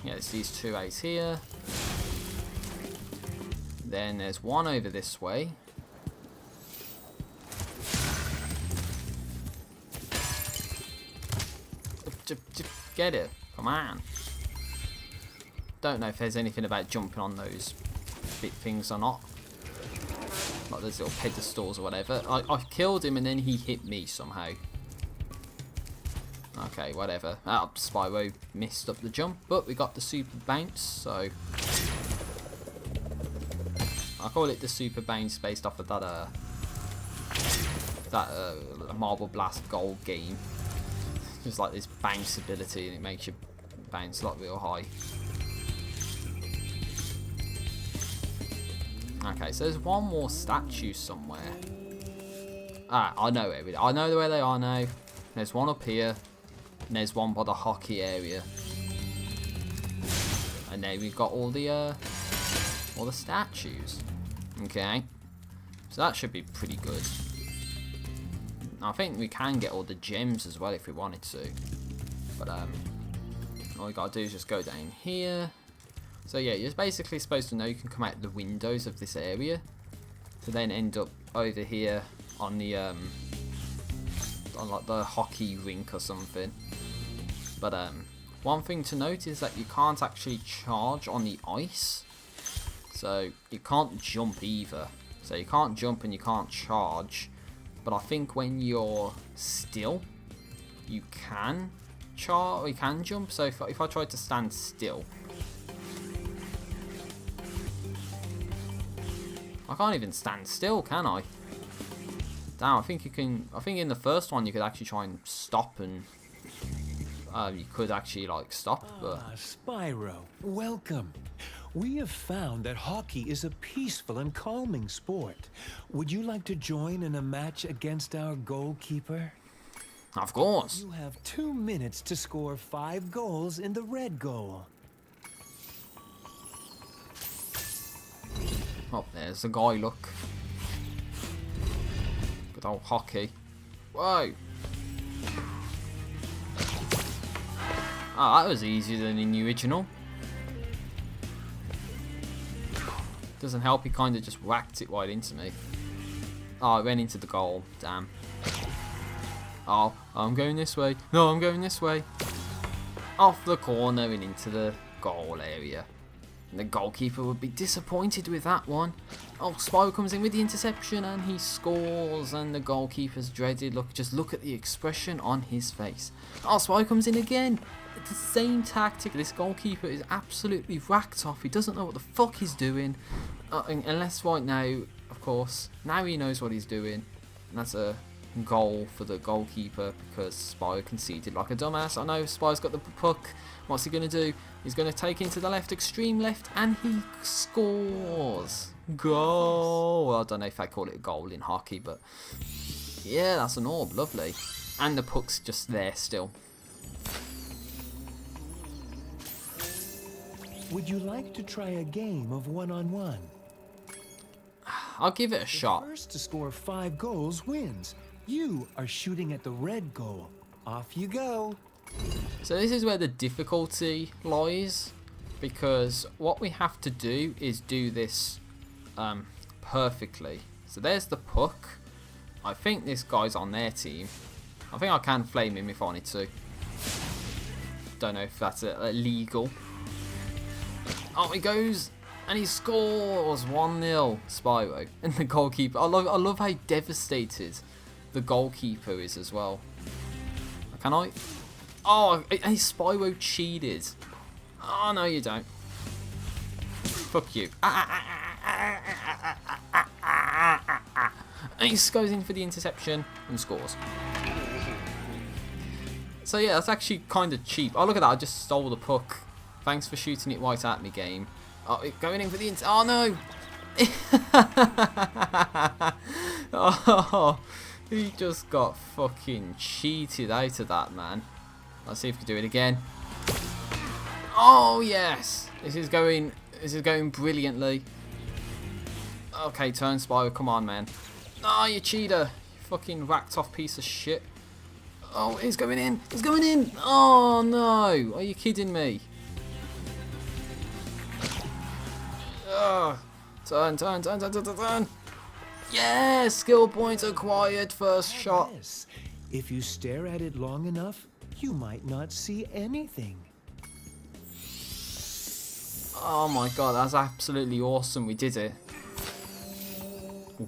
Yeah, there's these 2 A's here. Then there's one over this way. Get it. Come on. Don't know if there's anything about jumping on those bit things or not. Like those little pedestals or whatever. I killed him and then he hit me somehow. Okay, whatever. Spyro missed up the jump, but we got the super bounce, so I call it the super bounce based off of that Marble Blast Gold game. Just like this bounce ability, and it makes you bounce like real high. Okay, so there's one more statue somewhere. I know where I know where they are now. There's one up here, and there's one by the hockey area. And then we've got all the statues. Okay, so that should be pretty good. I think we can get all the gems as well if we wanted to. But all we gotta do is just go down here. So yeah, you're basically supposed to know you can come out the windows of this area to then end up over here on the on like the hockey rink or something. But one thing to note is that you can't actually charge on the ice. So you can't jump either. So you can't jump and you can't charge. But I think when you're still, you can jump. So if I tried to stand still, I can't even stand still, can I? Damn, I think you can. I think in the first one you could actually try and stop, and you could actually like stop. But Spyro, welcome. We have found that hockey is a peaceful and calming sport. Would you like to join in a match against our goalkeeper? Of course. You have 2 minutes to score 5 goals in the red goal. Oh, there's the guy, look. Good old hockey. Whoa. Oh, that was easier than in the original. Doesn't help, he kind of just whacked it right into me. Oh, it went into the goal. Damn. Oh, I'm going this way. No, I'm going this way. Off the corner and into the goal area. And the goalkeeper would be disappointed with that one. Oh, Spyro comes in with the interception and he scores. And the goalkeeper's dreaded. Look, just look at the expression on his face. Oh, Spyro comes in again. It's the same tactic. This goalkeeper is absolutely whacked off. He doesn't know what the fuck he's doing. Unless right now, of course, now he knows what he's doing. And that's a goal for the goalkeeper because Spyro conceded like a dumbass. I know Spyro's got the puck. What's he going to do? He's going to take into the left, extreme left, and he scores. Goal. Well, I don't know if I call it a goal in hockey, but yeah, that's an orb. Lovely. And the puck's just there still. Would you like to try a game of one-on-one? I'll give it a shot. The first to score 5 goals wins. You are shooting at the red goal. Off you go. So this is where the difficulty lies, because what we have to do is do this perfectly. So there's the puck. I think this guy's on their team. I think I can flame him if I wanted to. Don't know if that's illegal. Oh, he goes and he scores 1-0. Spyro and the goalkeeper. I love how devastated the goalkeeper is as well. Can I? Oh, and Spyro cheated. Oh no, you don't. Fuck you. And he goes in for the interception and scores. So yeah, that's actually kind of cheap. Oh, look at that. I just stole the puck. Thanks for shooting it right at me, game. Oh, going in for the oh no. Oh, he just got fucking cheated out of that, man. Let's see if we can do it again. Oh yes, this is going brilliantly. Okay, turn Spyro, come on, man. Oh, you cheater, you fucking whacked off piece of shit. Oh, he's going in. He's going in. Oh no, are you kidding me? Turn. Yes, skill points acquired. First shot. Yes. If you stare at it long enough, you might not see anything. Oh my god, that's absolutely awesome. We did it.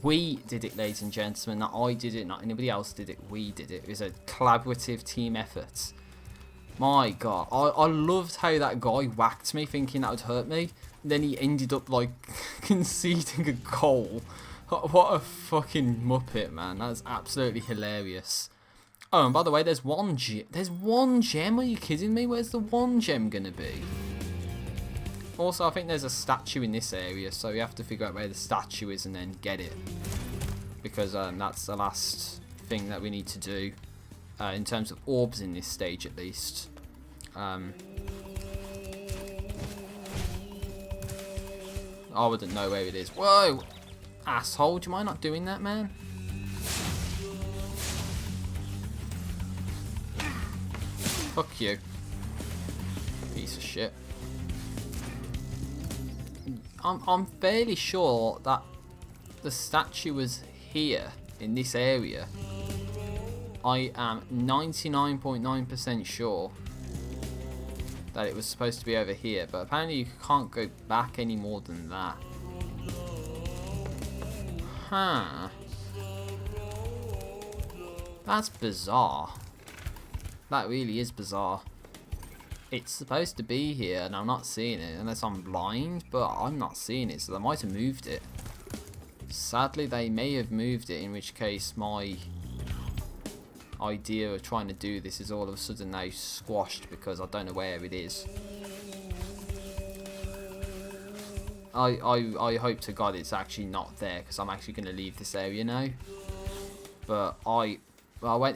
We did it, ladies and gentlemen. Not I did it, not anybody else did it. We did it. It was a collaborative team effort. My god, I loved how that guy whacked me thinking that would hurt me. Then he ended up like conceding a goal. What a fucking muppet, man. That's absolutely hilarious. Oh, and by the way, there's one gem. There's one gem? Are you kidding me? Where's the one gem gonna be? Also, I think there's a statue in this area, so we have to figure out where the statue is and then get it. Because that's the last thing that we need to do. In terms of orbs in this stage, at least. I wouldn't know where it is. Whoa! Asshole, do you mind not doing that, man? Fuck you. Piece of shit. I'm fairly sure that the statue was here, in this area. I am 99.9% sure that it was supposed to be over here, but apparently you can't go back any more than that. Huh. That's bizarre. That really is bizarre. It's supposed to be here and I'm not seeing it, unless I'm blind, but I'm not seeing it, so they might have moved it. Sadly, they may have moved it, in which case my idea of trying to do this is all of a sudden now squashed because I don't know where it is. I hope to God it's actually not there, because I'm actually going to leave this area now. But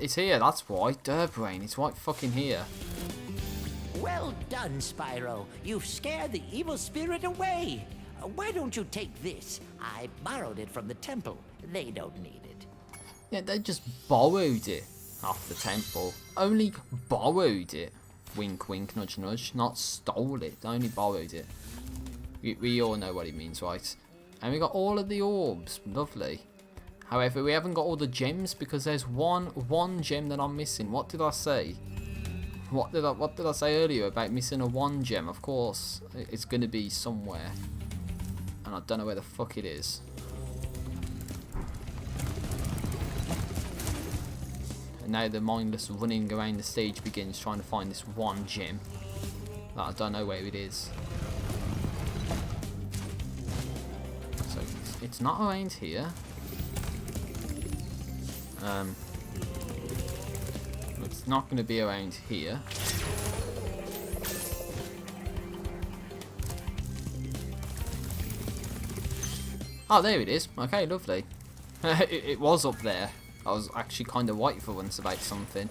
it's here, that's why. Durbrain, it's right fucking here. Well done, Spyro. You've scared the evil spirit away. Why don't you take this? I borrowed it from the temple. They don't need it. Yeah, they just borrowed it off the temple. Only borrowed it. Wink, wink, nudge, nudge. Not stole it. They only borrowed it. We all know what it means, right? And we got all of the orbs. Lovely. However, we haven't got all the gems because there's one gem that I'm missing. What did I say? What did I say earlier about missing a one gem? Of course, it's going to be somewhere. And I don't know where the fuck it is. And now the mindless running around the stage begins trying to find this one gem that I don't know where it is. So it's not around here. It's not going to be around here. Oh, there it is. Okay, lovely. It was up there. I was actually kind of white for once about something.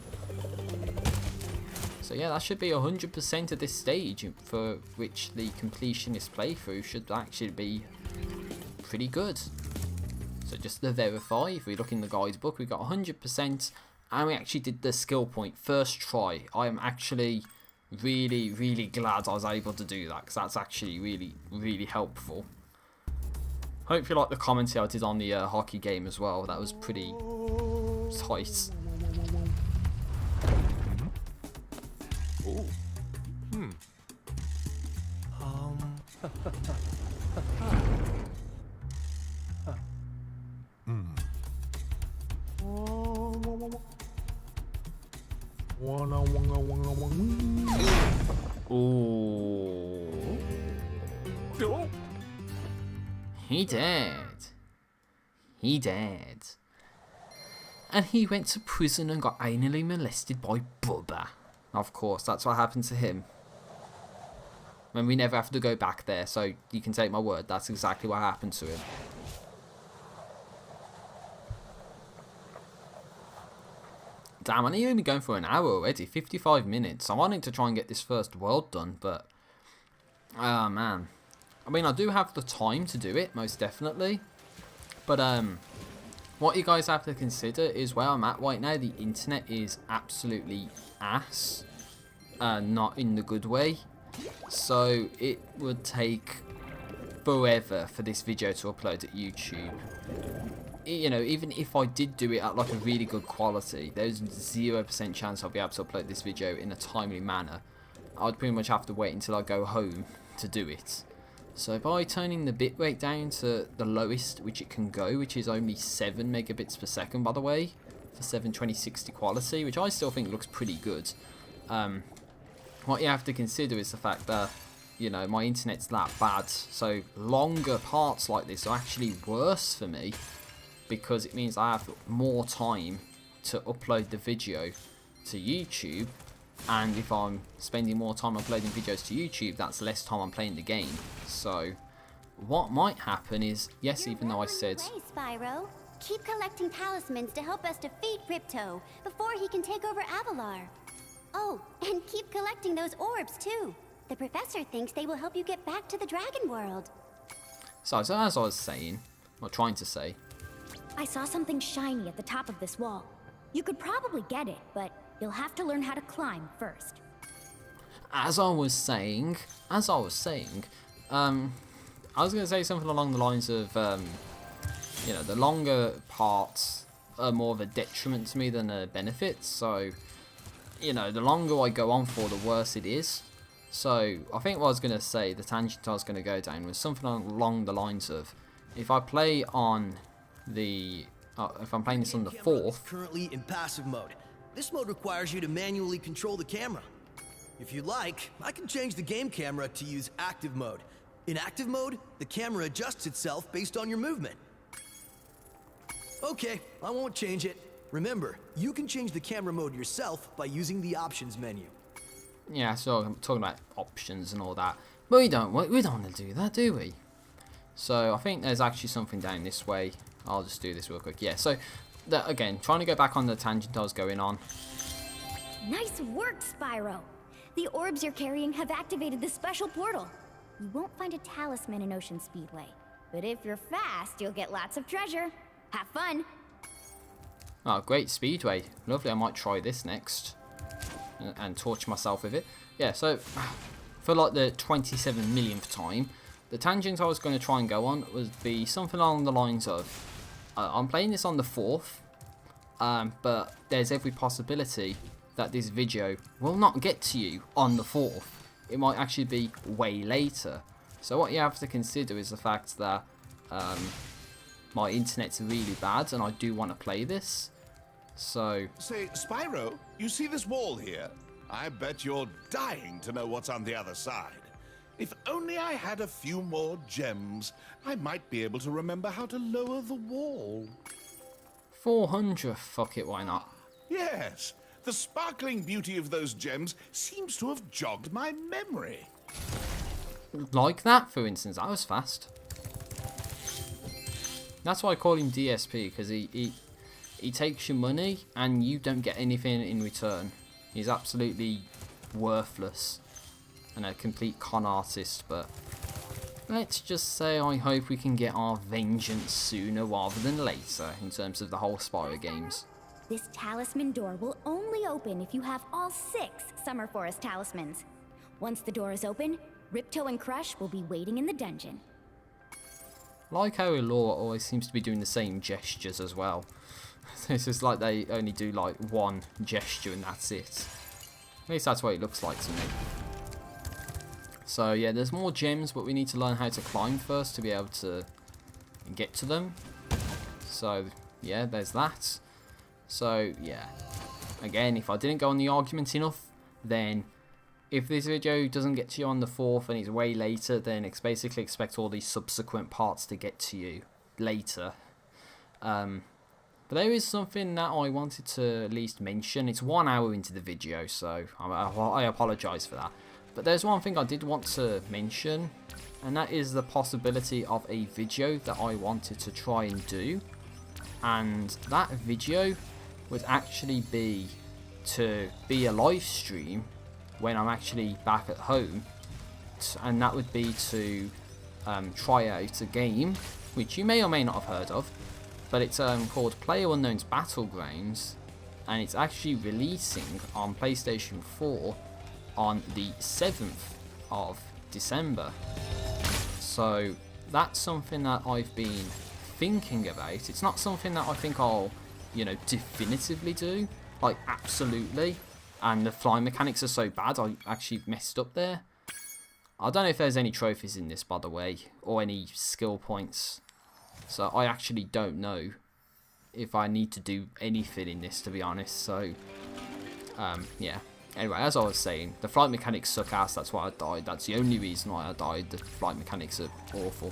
So yeah, that should be 100% of this stage, for which the completionist playthrough should actually be pretty good. So just to verify, if we look in the guide book, we got 100%, and we actually did the skill point first try. I am actually really, really glad I was able to do that, because that's actually really, really helpful. Hope you like the commentary I did on the hockey game as well. That was pretty tight. Ooh. He did. He did. And he went to prison and got anally molested by Bubba. Of course, that's what happened to him. And we never have to go back there, so you can take my word, that's exactly what happened to him. Damn, I need to be going for an hour already, 55 minutes. I wanted to try and get this first world done, but... oh, man. I mean, I do have the time to do it, most definitely. But, what you guys have to consider is where I'm at right now, the internet is absolutely ass. Not in the good way. So, it would take forever for this video to upload to YouTube. You know, even if I did do it at like a really good quality, there's 0% chance I'll be able to upload this video in a timely manner. I'd pretty much have to wait until I go home to do it. So by turning the bitrate down to the lowest which it can go, which is only 7 megabits per second by the way, for 720/60 quality, which I still think looks pretty good. What you have to consider is the fact that, you know, my internet's that bad, so longer parts like this are actually worse for me, because it means I have more time to upload the video to YouTube, and if I'm spending more time uploading videos to YouTube, that's less time I'm playing the game. So what might happen is, yes, even though I said... Spyro. Keep collecting talismans to help us defeat Ripto before he can take over Avalar. Oh, and keep collecting those orbs too. The professor thinks they will help you get back to the Dragon World. So as I was saying, or trying to say... I saw something shiny at the top of this wall. You could probably get it, but you'll have to learn how to climb first. As I was saying, I was going to say something along the lines of, you know, the longer parts are more of a detriment to me than a benefit. So, you know, the longer I go on for, the worse it is. So, I think what I was going to say, the tangent I was going to go down was something along the lines of, if I play on the, if I'm playing this on the 4th... currently in passive mode. This mode requires you to manually control the camera. If you like, I can change the game camera to use active mode. In active mode, the camera adjusts itself based on your movement. Okay, I won't change it. Remember, you can change the camera mode yourself by using the options menu. Yeah, so I'm talking about options and all that. But we don't want to do that, do we? So I think there's actually something down this way. I'll just do this real quick. Yeah, so again, trying to go back on the tangent I was going on. Nice work, Spyro. The orbs you're carrying have activated the special portal. You won't find a talisman in Ocean Speedway, but if you're fast, you'll get lots of treasure. Have fun. Oh, great Speedway. Lovely, I might try this next. And torture myself with it. Yeah, so for like the 27 millionth time, the tangent I was going to try and go on would be something along the lines of, I'm playing this on the 4th, but there's every possibility that this video will not get to you on the 4th. It might actually be way later. So what you have to consider is the fact that my internet's really bad and I do want to play this. So... Say, Spyro, you see this wall here? I bet you're dying to know what's on the other side. If only I had a few more gems, I might be able to remember how to lower the wall. 400, fuck it, why not? Yes, the sparkling beauty of those gems seems to have jogged my memory. Like that, for instance, that was fast. That's why I call him DSP, because he takes your money and you don't get anything in return. He's absolutely worthless and a complete con artist, but let's just say I hope we can get our vengeance sooner rather than later in terms of the whole Spyro games. This talisman door will only open if you have all 6 Summer Forest talismans. Once the door is open, Ripto and Crush will be waiting in the dungeon. Like how Laura always seems to be doing the same gestures as well. It's just like they only do like one gesture and that's it. At least that's what it looks like to me. So yeah, there's more gems, but we need to learn how to climb first to be able to get to them. So yeah, there's that. So yeah, again, if I didn't go on the argument enough, then if this video doesn't get to you on the 4th and it's way later, then basically expect all these subsequent parts to get to you later. But there is something that I wanted to at least mention. It's 1 hour into the video, so I apologise for that. But there's one thing I did want to mention, and that is the possibility of a video that I wanted to try and do. And that video would actually be to be a live stream when I'm actually back at home. And that would be to try out a game, which you may or may not have heard of. But it's called PlayerUnknown's Battlegrounds, and it's actually releasing on PlayStation 4 on the 7th of December. So that's something that I've been thinking about. It's not something that I think I'll, you know, definitively do, like absolutely. And the flying mechanics are so bad, I actually messed up there. I don't know if there's any trophies in this, by the way, or any skill points. So I actually don't know if I need to do anything in this, to be honest. So, yeah. Anyway, as I was saying, the flight mechanics suck ass. That's why I died. That's the only reason why I died. The flight mechanics are awful.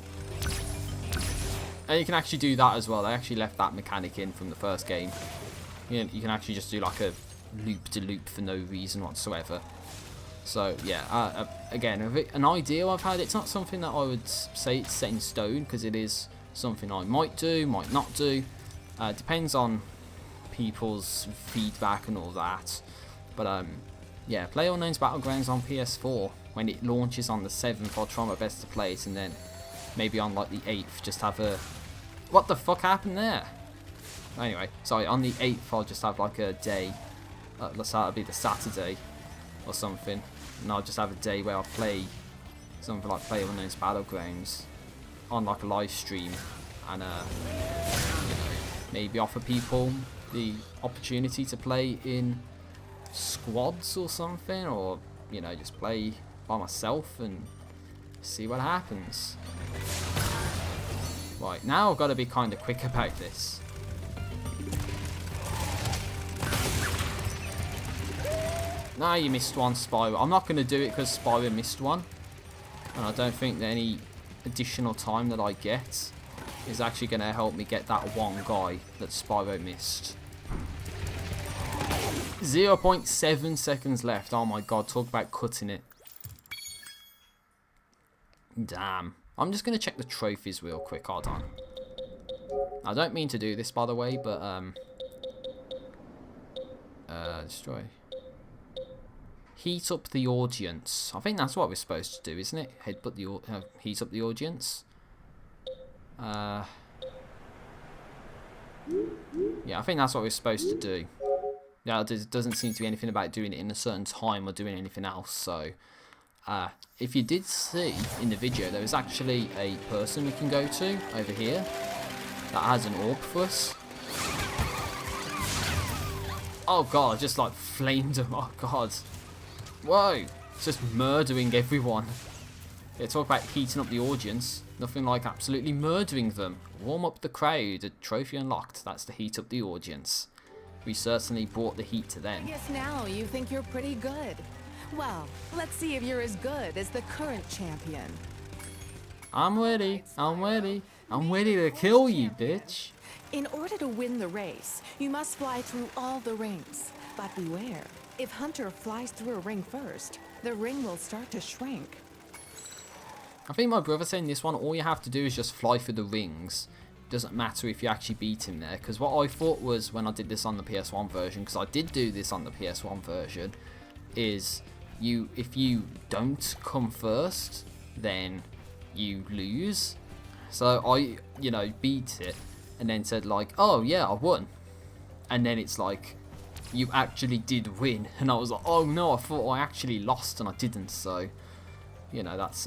And you can actually do that as well. They actually left that mechanic in from the first game. You can actually just do like a loop-to-loop for no reason whatsoever. So yeah, again, an idea I've had. It's not something that I would say it's set in stone, because it is something I might do, might not do. Depends on people's feedback and all that. But yeah, PlayerUnknown's Battlegrounds on PS4 when it launches on the 7th. I'll try my best to play it, and then maybe on like the 8th just have a... What the fuck happened there? Anyway, sorry, on the 8th I'll just have like a day. Let's say it'll be the Saturday or something, and I'll just have a day where I'll play something like PlayerUnknown's Battlegrounds on like a live stream, and you know, maybe offer people the opportunity to play in squads or something, or you know, just play by myself and see what happens. Right, now I've got to be kind of quick about this. Nah, you missed one, Spyro. I'm not going to do it because Spyro missed one, and I don't think that any additional time that I get is actually going to help me get that one guy that Spyro missed. 0.7 seconds left. Oh my god, talk about cutting it. Damn. I'm just going to check the trophies real quick. Hold on. I don't mean to do this, by the way, but destroy. Heat up the audience. I think that's what we're supposed to do, isn't it? Heat up the audience. Yeah, I think that's what we're supposed to do. Yeah, there doesn't seem to be anything about doing it in a certain time or doing anything else. So, if you did see in the video, there is actually a person we can go to over here that has an orb for us. Oh god, I just like flamed him. Oh god. Whoa, it's just murdering everyone. Yeah, talk about heating up the audience. Nothing like absolutely murdering them. Warm up the crowd. A trophy unlocked. That's to heat up the audience. We certainly brought the heat to them. I guess now you think you're pretty good. Well, let's see if you're as good as the current champion. I'm ready. I'm ready. I'm ready to kill you, bitch. In order to win the race, you must fly through all the rings. But beware. If Hunter flies through a ring first, the ring will start to shrink. I think my brother said in this one, all you have to do is just fly through the rings. It doesn't matter if you actually beat him there. Because what I thought was, when I did this on the PS1 version, because I did do this on the PS1 version, is if you don't come first, then you lose. So I, you know, beat it and then said like, oh yeah, I won. And then it's like, you actually did win. And I was like, oh no, I thought I actually lost and I didn't. So, you know, that's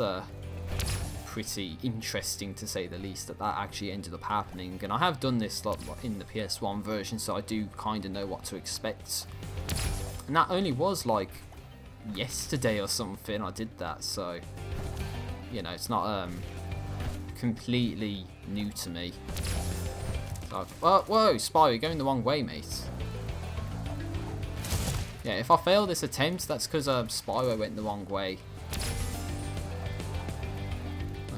pretty interesting to say the least, that actually ended up happening. And I have done this lot in the PS1 version, so I do kind of know what to expect. And that only was like yesterday or something I did that, so you know, it's not completely new to me. So, whoa, Spyro, you're going the wrong way, mate. Yeah, if I fail this attempt, that's because Spyro went the wrong way.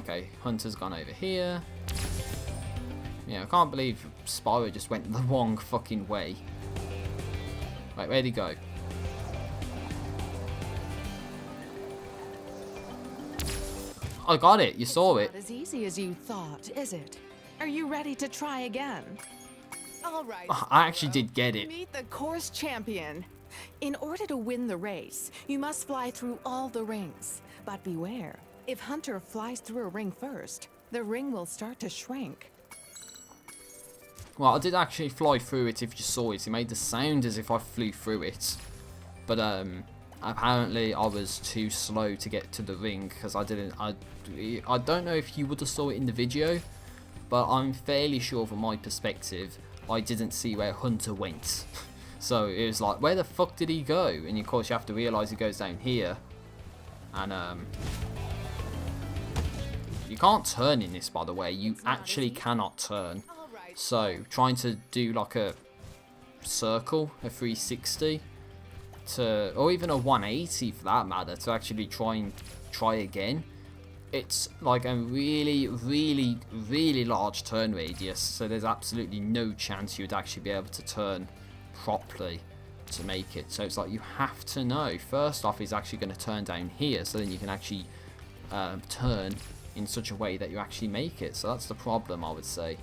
Okay, Hunter's gone over here. Yeah, I can't believe Spyro just went the wrong fucking way. Wait, where'd he go? I got it. You saw it. Not as easy as you thought, is it? Are you ready to try again? All right. I actually did get it. Meet the course champion. In order to win the race, you must fly through all the rings. But beware, if Hunter flies through a ring first, the ring will start to shrink. Well, I did actually fly through it. If you saw it, it made the sound as if I flew through it. But apparently I was too slow to get to the ring because I don't know if you would have saw it in the video, but I'm fairly sure from my perspective I didn't see where Hunter went. So it was like, where the fuck did he go? And of course you have to realise he goes down here. And you can't turn in this, by the way. You actually cannot turn. So trying to do like a circle, a 360, or even a 180 for that matter, to actually try again, it's like a really large turn radius, so there's absolutely no chance you would actually be able to turn properly to make it. So it's like you have to know first off he's actually going to turn down here, so then you can actually turn in such a way that you actually make it. So that's the problem, I would say.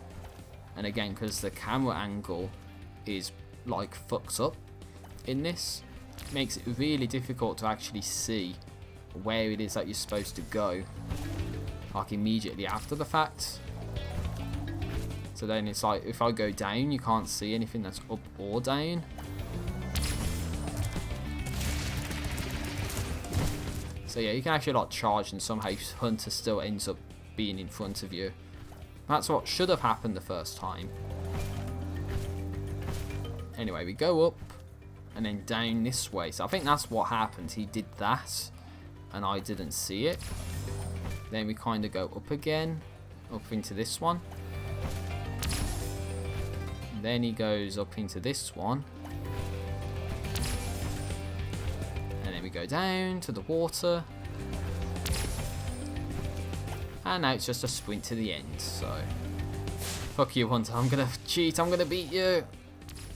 And again, because the camera angle is like fucked up in this, it makes it really difficult to actually see where it is that you're supposed to go, like immediately after the fact. So then it's like, if I go down, you can't see anything that's up or down. So yeah, you can actually like charge and somehow Hunter still ends up being in front of you. That's what should have happened the first time. Anyway, we go up and then down this way. So I think that's what happened. He did that and I didn't see it. Then we kind of go up again, up into this one. Then he goes up into this one. And then we go down to the water. And now it's just a sprint to the end, so... Fuck you, Hunter. I'm gonna cheat. I'm gonna beat you.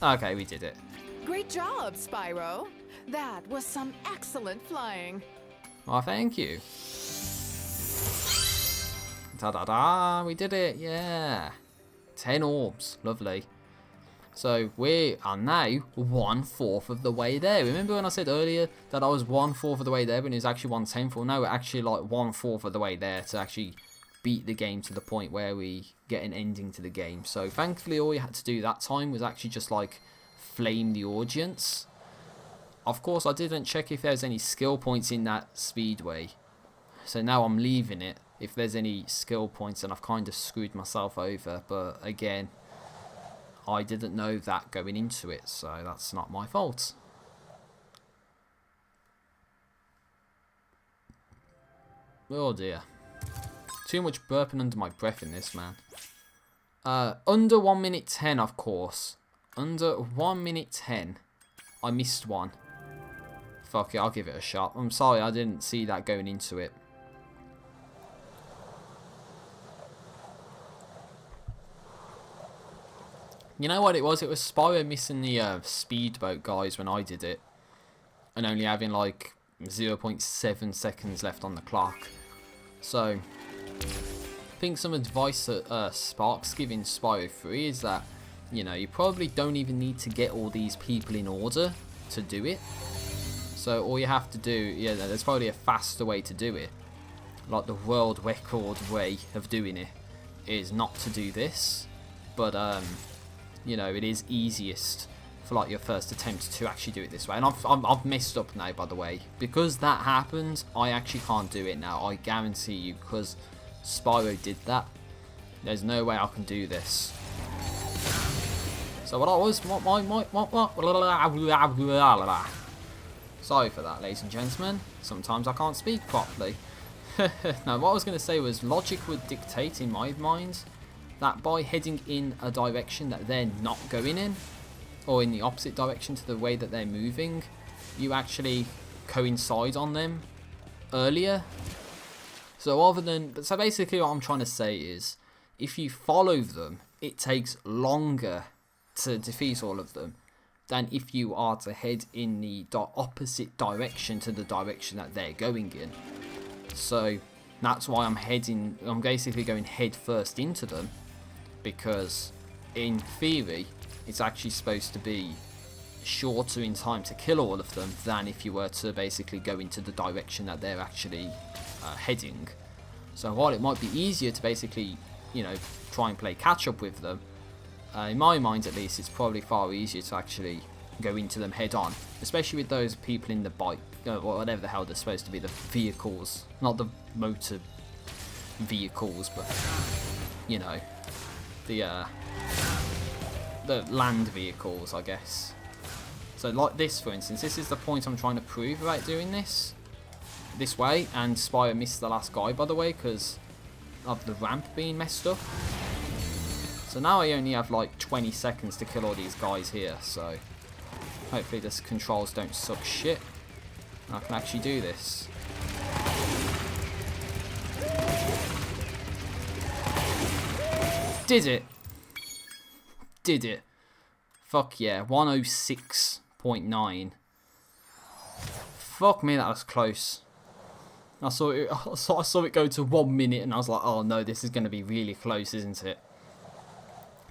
Okay, we did it. Great job, Spyro. That was some excellent flying. Well, thank you. Ta-da-da! We did it, yeah. 10 orbs. Lovely. So we are now 1/4 of the way there. Remember when I said earlier that I was 1/4 of the way there when it was actually 1/10? Well, now we're actually like 1/4 of the way there to actually beat the game to the point where we get an ending to the game. So thankfully all you had to do that time was actually just like flame the audience. Of course I didn't check if there's any skill points in that speedway. So now I'm leaving it if there's any skill points, and I've kind of screwed myself over. But again, I didn't know that going into it, so that's not my fault. Oh dear. Too much burping under my breath in this, man. Under 1 minute 10, of course. Under 1 minute 10. I missed one. Fuck it, I'll give it a shot. I'm sorry, I didn't see that going into it. You know what it was? It was Spyro missing the speedboat guys when I did it. And only having like 0.7 seconds left on the clock. So, I think some advice that Spark's giving Spyro 3 is that, you know, you probably don't even need to get all these people in order to do it. So all you have to do, yeah, there's probably a faster way to do it. Like the world record way of doing it is not to do this. But, you know, it is easiest for like your first attempt to actually do it this way. And I've messed up now, by the way. Because that happened, I actually can't do it now. I guarantee you, because Spyro did that. There's no way I can do this. So what I was, Sorry for that, ladies and gentlemen. Sometimes I can't speak properly. Now, what I was going to say was logic would dictate, in my mind, that by heading in a direction that they're not going in, or in the opposite direction to the way that they're moving, you actually coincide on them earlier. So basically what I'm trying to say is, if you follow them, it takes longer to defeat all of them than if you are to head in the opposite direction to the direction that they're going in. So that's why I'm basically going head first into them, because in theory it's actually supposed to be shorter in time to kill all of them than if you were to basically go into the direction that they're actually heading. So while it might be easier to basically, you know, try and play catch up with them, in my mind at least, it's probably far easier to actually go into them head on, especially with those people in the bike, or whatever the hell they're supposed to be, the vehicles, not the motor vehicles, but you know, the land vehicles, I guess. So like this, for instance, this is the point I'm trying to prove about doing this way, and Spyro missed the last guy, by the way, because of the ramp being messed up. So now I only have like 20 seconds to kill all these guys here, so hopefully the controls don't suck shit. I can actually do this. Did it! Did it. Fuck yeah, 106.9. Fuck me, that was close. I saw it go to 1 minute and I was like, oh no, this is going to be really close, isn't it?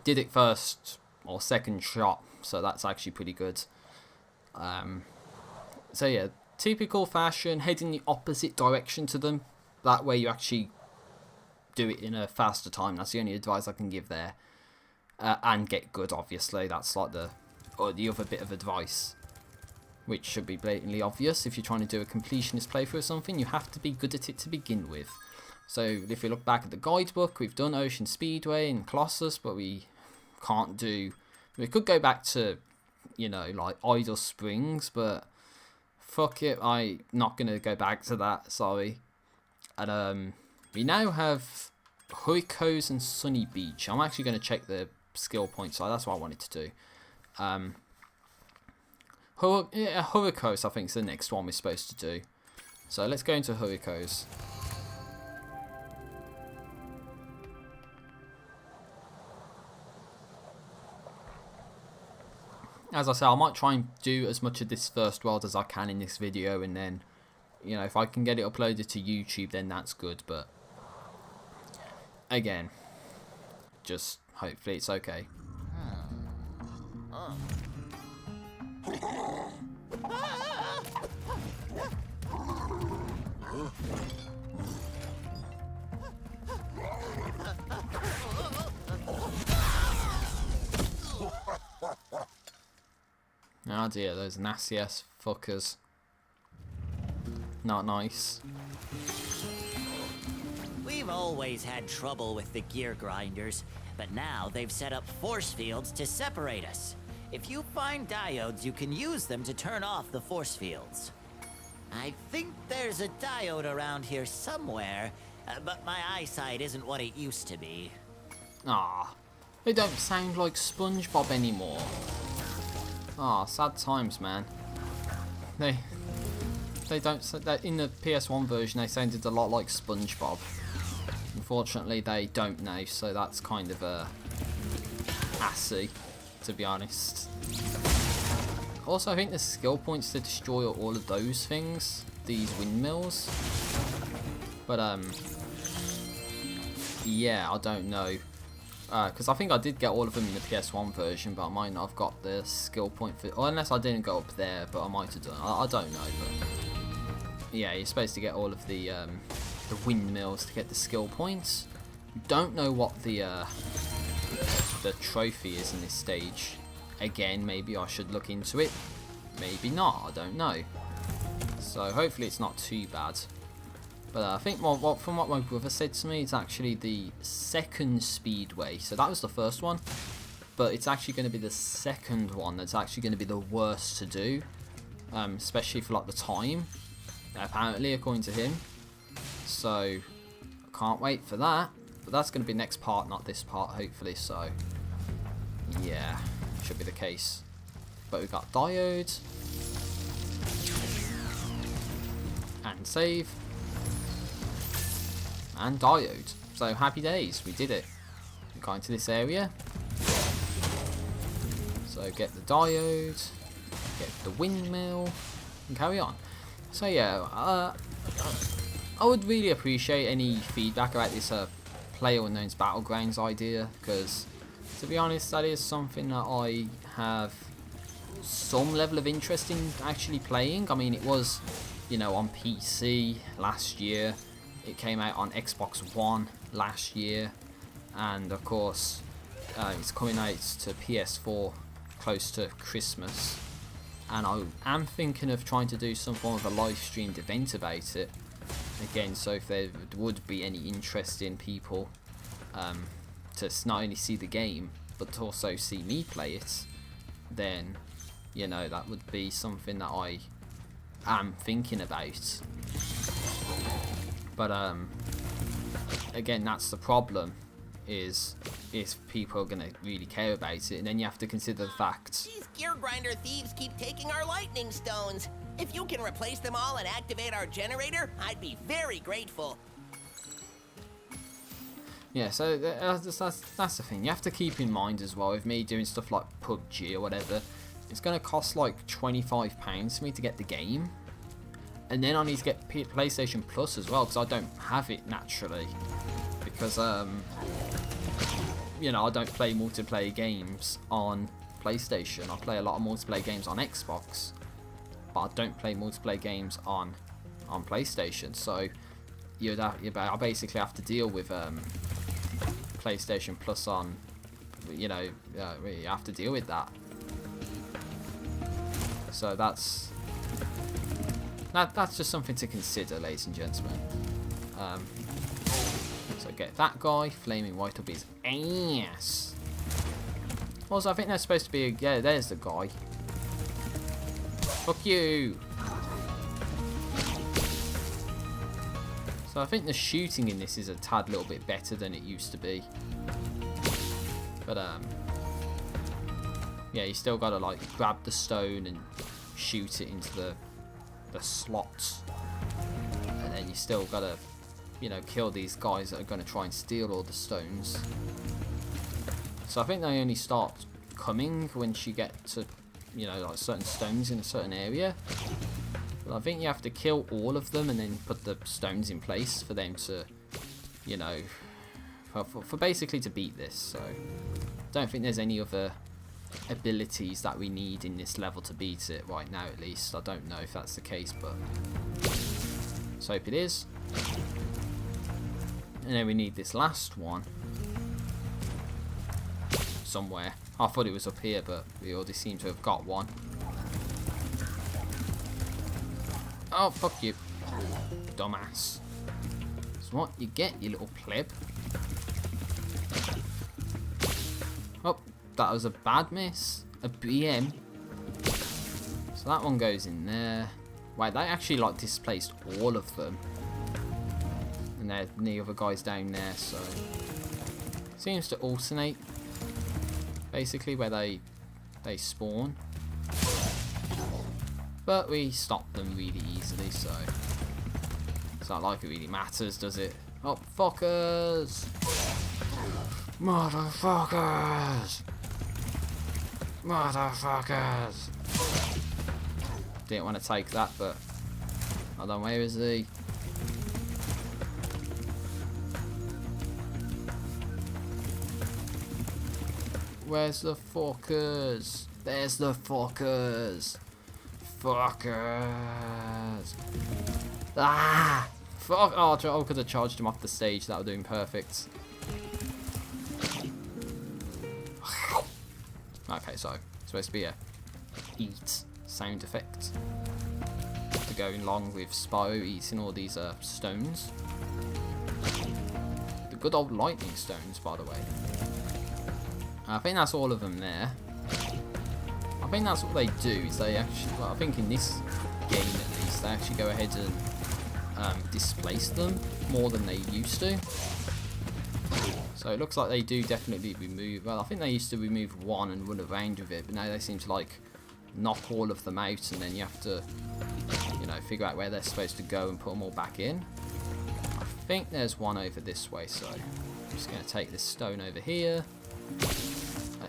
Did it first or second shot, so that's actually pretty good. So yeah, typical fashion, head in the opposite direction to them. That way you actually do it in a faster time. That's the only advice I can give there. And get good, obviously. That's like the other bit of advice, which should be blatantly obvious. If you're trying to do a completionist playthrough or something, you have to be good at it to begin with. So if you look back at the guidebook, we've done Ocean Speedway and Colossus, but we can't do... We could go back to, you know, like Idle Springs, but fuck it, I'm not going to go back to that, sorry. And we now have Hurricanes and Sunny Beach. I'm actually going to check the skill points, so that's what I wanted to do. Hurricanes, I think, is the next one we're supposed to do. So let's go into Hurricanes. As I say, I might try and do as much of this first world as I can in this video, and then, you know, if I can get it uploaded to YouTube, then that's good, but again, just hopefully it's okay. Oh dear, those nasty ass fuckers. Not nice. We've always had trouble with the gear grinders, but now they've set up force fields to separate us. If you find diodes, you can use them to turn off the force fields. I think there's a diode around here somewhere, but my eyesight isn't what it used to be. Ah, they don't sound like SpongeBob anymore. Ah, sad times, man. They don't. In the PS1 version, they sounded a lot like SpongeBob. Unfortunately, they don't now, so that's kind of assy, to be honest. Also, I think there's skill points to destroy all of those things, these windmills. But yeah, I don't know. Because I think I did get all of them in the PS1 version, but I might not have got the skill point for... Or unless I didn't go up there, but I might have done. I don't know, but... Yeah, you're supposed to get all of the windmills to get the skill points. Don't know what the trophy is in this stage. Again, maybe I should look into it. Maybe not, I don't know. So hopefully it's not too bad. But I think from what my brother said to me, it's actually the second speedway. So that was the first one, but it's actually going to be the second one that's actually going to be the worst to do. especially for like the time, apparently, according to him. So I can't wait for that. But that's going to be next part, not this part, hopefully. So yeah, should be the case. But we've got Diode and save and Diode. So happy days, we did it. We got into this area. So get the Diode, get the windmill, and carry on. So yeah, I would really appreciate any feedback about this PlayerUnknown's Battlegrounds idea, because to be honest, that is something that I have some level of interest in actually playing. I mean, it was, you know, on PC last year. It came out on Xbox One last year, and of course, it's coming out to PS4 close to Christmas. And I am thinking of trying to do some form of a live streamed event about it. Again, so if there would be any interest in people to not only see the game but to also see me play it, then you know that would be something that I am thinking about. But again, that's the problem, is if people are going to really care about it, and then you have to consider the fact These gear grinder thieves keep taking our lightning stones. If you can replace them all and activate our generator, I'd be very grateful. yeah, so that's the thing. You have to keep in mind as well, with me doing stuff like PUBG or whatever, it's going to cost like £25 for me to get the game. And then I need to get PlayStation Plus as well, because I don't have it naturally. Because, you know, I don't play multiplayer games on PlayStation. I play a lot of multiplayer games on Xbox, but I don't play multiplayer games on PlayStation. So I basically have to deal with PlayStation Plus on, you know, you have to deal with that. So that's just something to consider, ladies and gentlemen. So get that guy flaming right up his ass. Also, I think there's supposed to be yeah, there's the guy. Fuck you. So I think the shooting in this is a tad little bit better than it used to be. But yeah, you still gotta like grab the stone and shoot it into the slots, and then you still gotta, you know, kill these guys that are gonna try and steal all the stones. So I think they only start coming once you get to, you know, like certain stones in a certain area. But I think you have to kill all of them and then put the stones in place for them to, you know, for basically to beat this. So I don't think there's any other abilities that we need in this level to beat it right now, at least. I don't know if that's the case, but let's hope it is. And then we need this last one somewhere. I thought it was up here, but we already seem to have got one. Oh, fuck you, dumbass. That's what you get, you little pleb. Oh, that was a bad miss. A BM. So that one goes in there. Wait, they actually like displaced all of them. And then the other guy's down there, so seems to alternate basically where they spawn. But we stop them really easily, so it's not like it really matters, does it? Oh, fuckers! Motherfuckers! Motherfuckers! Didn't want to take that, but hold on, where is he? Where's the fuckers? There's the fuckers! Fuckers! Ah! Fuck! Oh, I could have charged him off the stage. That would have been perfect. Okay, so it's supposed to be a eat sound effect to go along with Spyro eating all these stones. The good old lightning stones, by the way. I think that's all of them there. I think that's what they do. Is they actually, well, I think in this game at least, they actually go ahead and displace them more than they used to. So it looks like they do definitely remove. Well, I think they used to remove one and run around with it, but now they seem to like knock all of them out, and then you have to, you know, figure out where they're supposed to go and put them all back in. I think there's one over this way, so I'm just going to take this stone over here.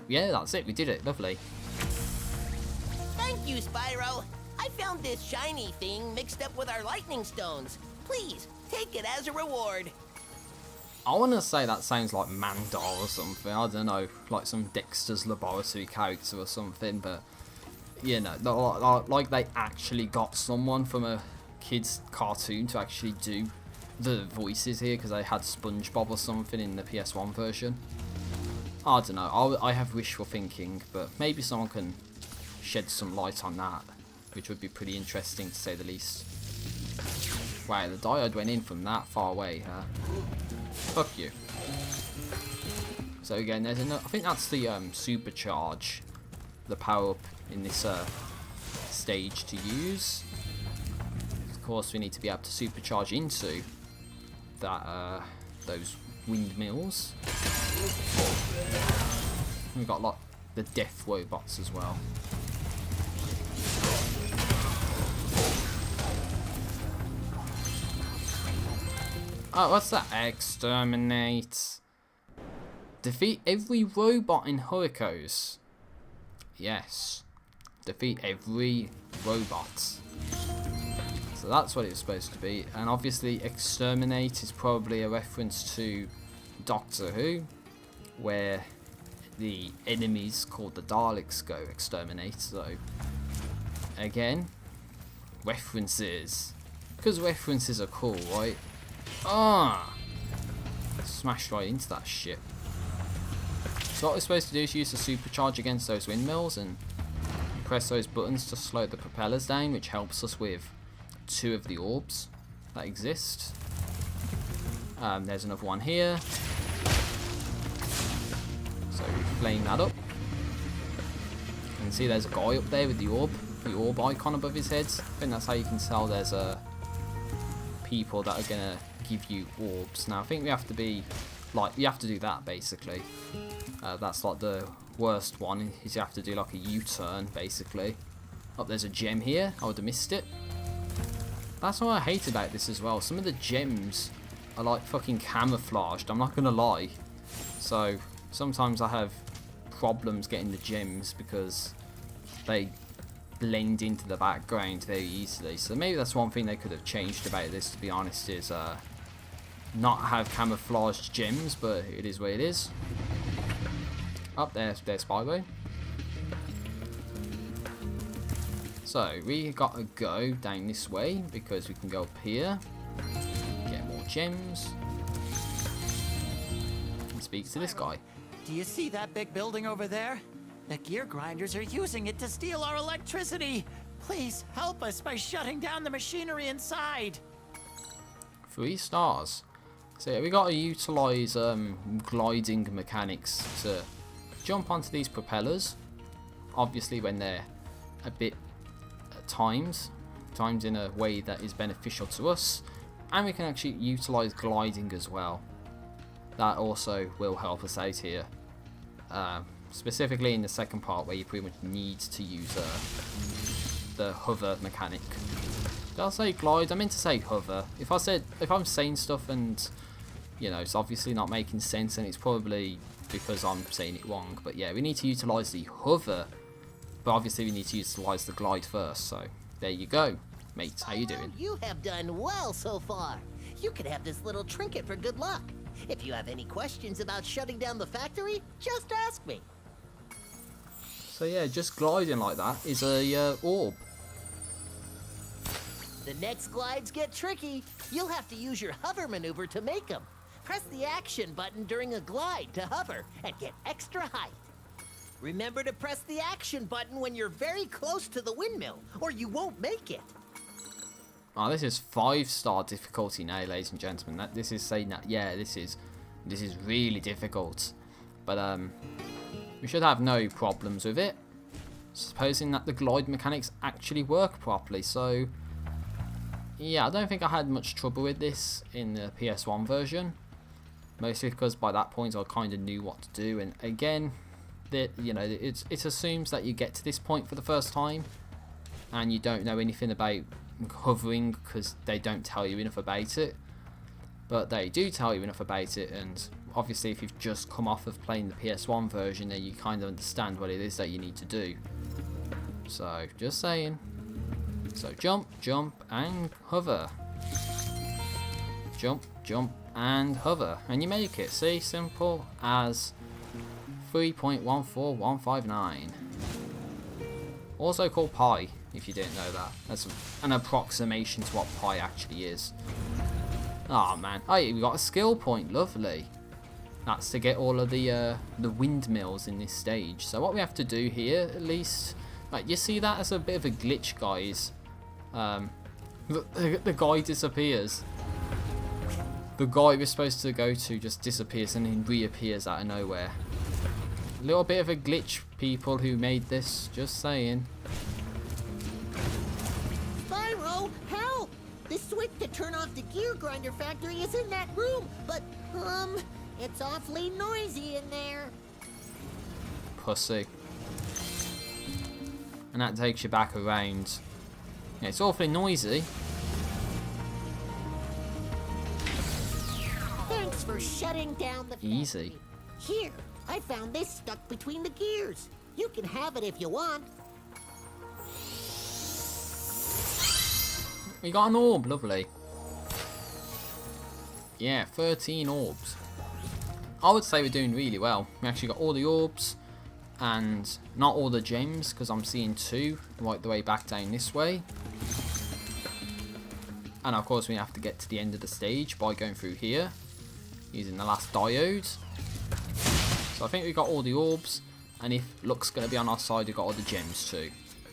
Yeah, that's it. We did it. Lovely. Thank you, Spyro. I found this shiny thing mixed up with our lightning stones. Please, take it as a reward. I want to say that sounds like Mandar or something. I don't know, like some Dexter's Laboratory character or something, but you know, like they actually got someone from a kid's cartoon to actually do the voices here, because they had SpongeBob or something in the PS1 version. I don't know, I have wishful thinking, but maybe someone can shed some light on that, which would be pretty interesting to say the least. Wow, the diode went in from that far away, huh? Fuck you. So again, there's another, I think that's the supercharge, the power up in this stage to use. Of course, we need to be able to supercharge into that those windmills. We've got like the death robots as well. Oh, what's that? Exterminate. Defeat every robot in Hurricanes. Yes. Defeat every robot. So that's what it was supposed to be. And obviously exterminate is probably a reference to Doctor Who, where the enemies called the Daleks go exterminate. So again, references. Because references are cool, right? Ah! Smashed right into that shit. So what we're supposed to do is use the supercharge against those windmills and press those buttons to slow the propellers down, which helps us with 2 of the orbs that exist. There's another one here. So we flame that up. You can see there's a guy up there with the orb icon above his head. I think that's how you can tell there's people that are gonna give you orbs. Now I think we have to be like, you have to do that basically. That's like the worst one, is you have to do like a U-turn basically. Oh, there's a gem here. I would have missed it. That's what I hate about this as well. Some of the gems are like fucking camouflaged, I'm not gonna lie. So sometimes I have problems getting the gems because they blend into the background very easily. So maybe that's one thing they could have changed about this, to be honest, is not have camouflaged gems, but it is what it is. Up there's Spyro. So we gotta go down this way because we can go up here, get more gems, and speak to this guy. Do you see that big building over there? The gear grinders are using it to steal our electricity. Please help us by shutting down the machinery inside. 3 stars. So yeah, we got to utilize gliding mechanics to jump onto these propellers. Obviously, when they're a bit timed in a way that is beneficial to us, and we can actually utilize gliding as well. That also will help us out here. Specifically in the second part, where you pretty much need to use the hover mechanic. Did I say glide? I meant to say hover. If I'm saying stuff and you know it's obviously not making sense, and it's probably because I'm saying it wrong. But yeah, we need to utilize the hover, but obviously we need to utilize the glide first. So there you go, mate. How you doing? You have done well so far. You could have this little trinket for good luck. If you have any questions about shutting down the factory, just ask me. So yeah, just gliding like that is a orb. The next glides get tricky. You'll have to use your hover maneuver to make them. Press the action button during a glide to hover and get extra height. Remember to press the action button when you're very close to the windmill, or you won't make it. Oh, this is 5-star difficulty now, ladies and gentlemen. This is saying that, yeah, this is really difficult. But we should have no problems with it. supposing that the glide mechanics actually work properly. So yeah, I don't think I had much trouble with this in the PS1 version, mostly because by that point I kind of knew what to do. And again, you know, it assumes that you get to this point for the first time and you don't know anything about hovering because they don't tell you enough about it, but they do tell you enough about it. And obviously if you've just come off of playing the PS1 version, then you kind of understand what it is that you need to do. So just saying. So jump, jump and hover, jump, jump and hover, and you make it. See, simple as 3.14159. Also called pi, if you didn't know that. That's an approximation to what pi actually is. Oh man, oh, we got a skill point, lovely. That's to get all of the windmills in this stage. So what we have to do here, at least, like, you see that as a bit of a glitch, guys. The guy disappears. The guy we're supposed to go to just disappears and then reappears out of nowhere. A little bit of a glitch, people who made this, just saying. Spyro, help! The switch to turn off the gear grinder factory is in that room, but, it's awfully noisy in there. Pussy. And that takes you back around. Yeah, it's awfully noisy. Thanks for shutting down the factory. Easy. Here, I found this stuck between the gears. You can have it if you want. We got an orb, lovely. Yeah, 13 orbs. I would say we're doing really well. We actually got all the orbs and not all the gems, because I'm seeing 2 right the way back down this way. And of course we have to get to the end of the stage by going through here using the last diode. So I think we got all the orbs, and if luck's going to be on our side, we got all the gems too,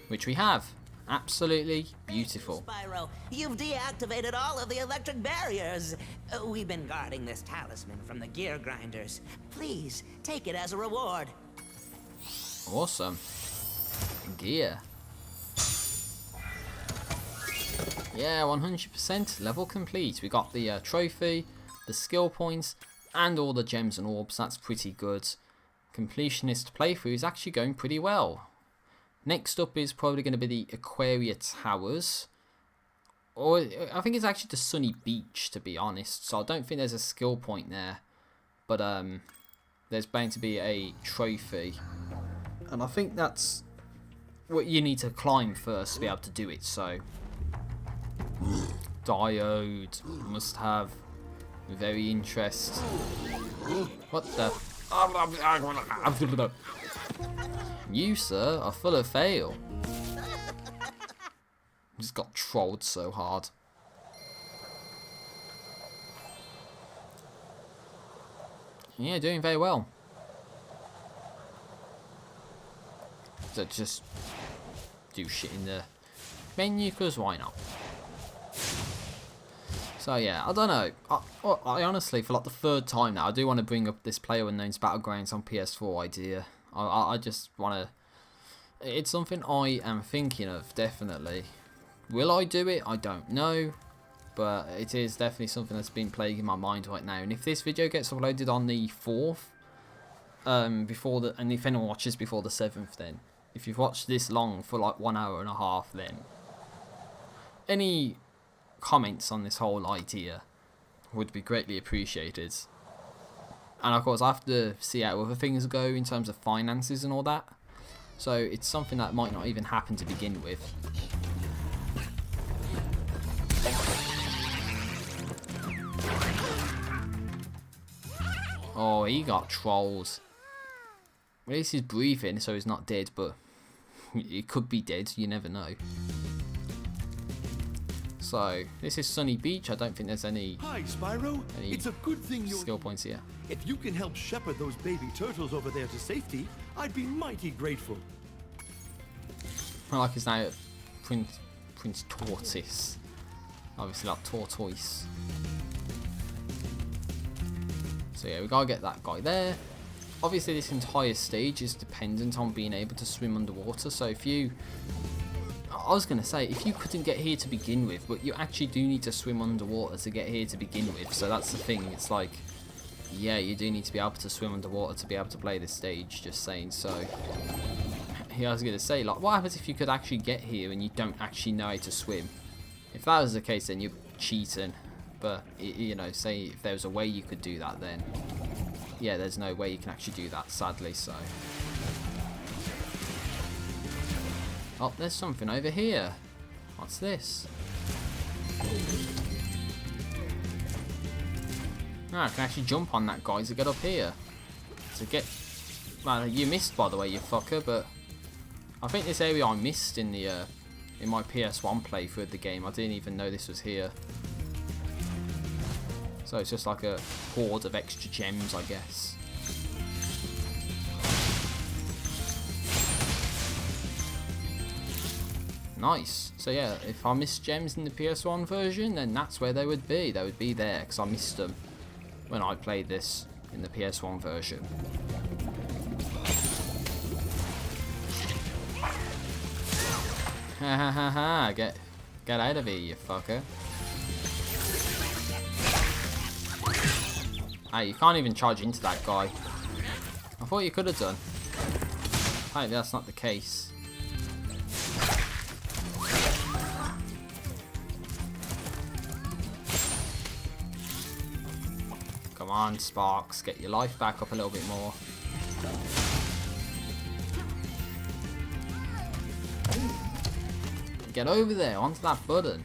which we have. Absolutely beautiful. Spyro, you've deactivated all of the electric barriers. We've been guarding this talisman from the gear grinders. Please, take it as a reward. Awesome. Gear. Yeah, 100% level complete. We got the trophy, the skill points, and all the gems and orbs. That's pretty good. Completionist playthrough is actually going pretty well. Next up is probably going to be the Aquaria Towers. Or I think it's actually the Sunny Beach, to be honest. So I don't think there's a skill point there. But there's bound to be a trophy. And I think that's what you need to climb first to be able to do it. So diode must have very interest. What the? You, sir, are full of fail. Just got trolled so hard. Yeah, doing very well. So just do shit in the menu, because why not? So yeah, I don't know. I honestly, for like the 3rd time now, I do want to bring up this PlayerUnknown's Battlegrounds on PS4 idea. I just want to... It's something I am thinking of, definitely. Will I do it? I don't know. But it is definitely something that's been plaguing my mind right now. And if this video gets uploaded on the 4th, and if anyone watches before the 7th, then if you've watched this long for like 1 hour and a half, then any comments on this whole idea would be greatly appreciated. And of course I have to see how other things go in terms of finances and all that, so it's something that might not even happen to begin with. Oh, he got trolled. At least he's breathing, so he's not dead, but he could be dead, you never know. So, this is Sunny Beach. I don't think there's any... Hi, Spyro. It's a good thing you're... skill points here. If you can help shepherd those baby turtles over there to safety, I'd be mighty grateful. I like his name, Prince Tortoise. Obviously like tortoise. So yeah, we gotta get that guy there. obviously this entire stage is dependent on being able to swim underwater. So if you, I was going to say, if you couldn't get here to begin with, but you actually do need to swim underwater to get here to begin with. So that's the thing. It's like, yeah, you do need to be able to swim underwater to be able to play this stage, just saying. So, yeah, I was going to say, like, what happens if you could actually get here and you don't actually know how to swim? If that was the case, then you're cheating. But, you know, say if there was a way you could do that, then, yeah, there's no way you can actually do that, sadly, so. Oh, there's something over here. What's this? Ah, I can actually jump on that guy to get up here. To get... Well, you missed, by the way, you fucker, but... I think this area I missed in the, in my PS1 playthrough of the game. I didn't even know this was here. So it's just like a horde of extra gems, I guess. Nice. So yeah, if I missed gems in the PS1 version, then that's where they would be. They would be there, because I missed them when I played this in the PS1 version. Ha ha ha ha, get out of here, you fucker. Hey, you can't even charge into that guy. I thought you could have done. Hey, that's not the case. Come on, Sparks, get your life back up a little bit more. Get over there, onto that button.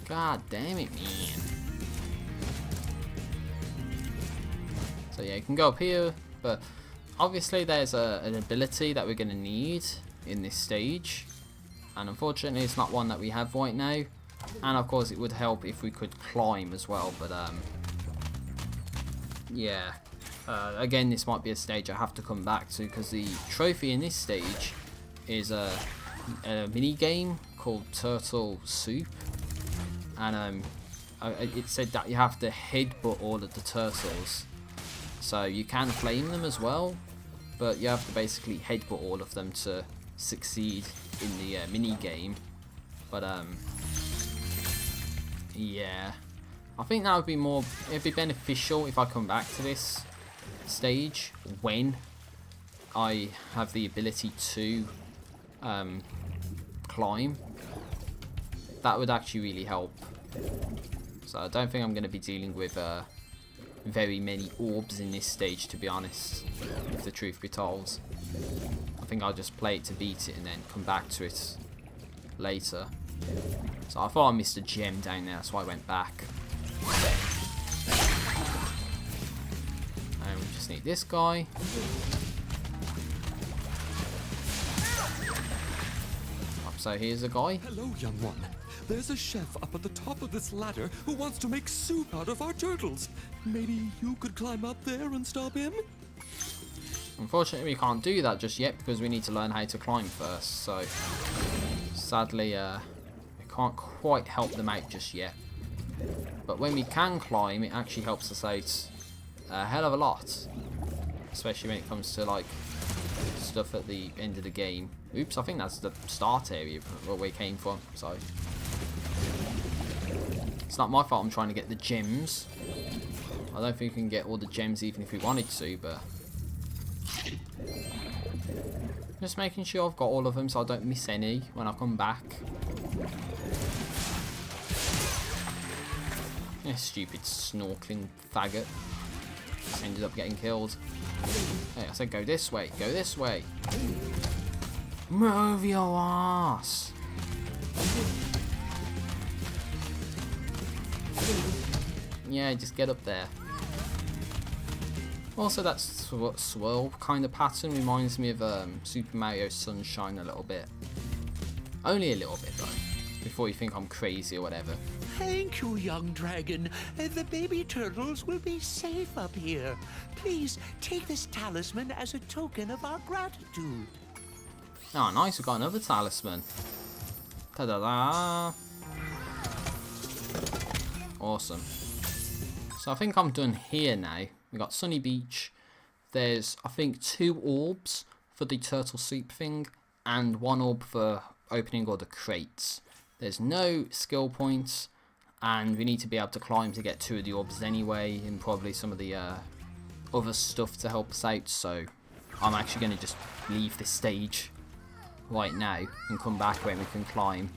God damn it, man. So yeah, you can go up here, but obviously there's an ability that we're going to need in this stage. And unfortunately it's not one that we have right now. And of course it would help if we could climb as well, but yeah. Again, this might be a stage I have to come back to, because the trophy in this stage is a mini game called Turtle Soup, and it said that you have to headbutt all of the turtles. So you can flame them as well, but you have to basically headbutt all of them to succeed in the mini game. But yeah, I think that would be more, it'd be beneficial if I come back to this stage when I have the ability to climb. That would actually really help. So I don't think I'm going to be dealing with very many orbs in this stage, to be honest, if the truth be told. I think I'll just play it to beat it and then come back to it later. So I thought I missed a gem down there, that's why I went back. And we just need this guy. So here's a guy. Hello, young one. There's a chef up at the top of this ladder who wants to make soup out of our turtles. Maybe you could climb up there and stop him? Unfortunately, we can't do that just yet because we need to learn how to climb first. So sadly, we can't quite help them out just yet. But when we can climb, it actually helps us out a hell of a lot. Especially when it comes to like stuff at the end of the game. Oops, I think that's the start area where we came from, so it's not my fault I'm trying to get the gems. I don't think we can get all the gems even if we wanted to, but just making sure I've got all of them so I don't miss any when I come back. Yeah, stupid snorkeling faggot. Just ended up getting killed. Hey, I said go this way, go this way. Move your ass. Yeah, just get up there. Also, that swirl kind of pattern reminds me of Super Mario Sunshine a little bit. Only a little bit though, before you think I'm crazy or whatever. Thank you, young dragon. The baby turtles will be safe up here. Please take this talisman as a token of our gratitude. Oh, nice, we've got another talisman. Ta-da-da! Awesome. So I think I'm done here now. We've got Sunny Beach, there's, I think, 2 orbs for the turtle soup thing, and 1 orb for opening all the crates. There's no skill points, and we need to be able to climb to get 2 of the orbs anyway, and probably some of the other stuff to help us out, so I'm actually going to just leave this stage right now and come back when we can climb.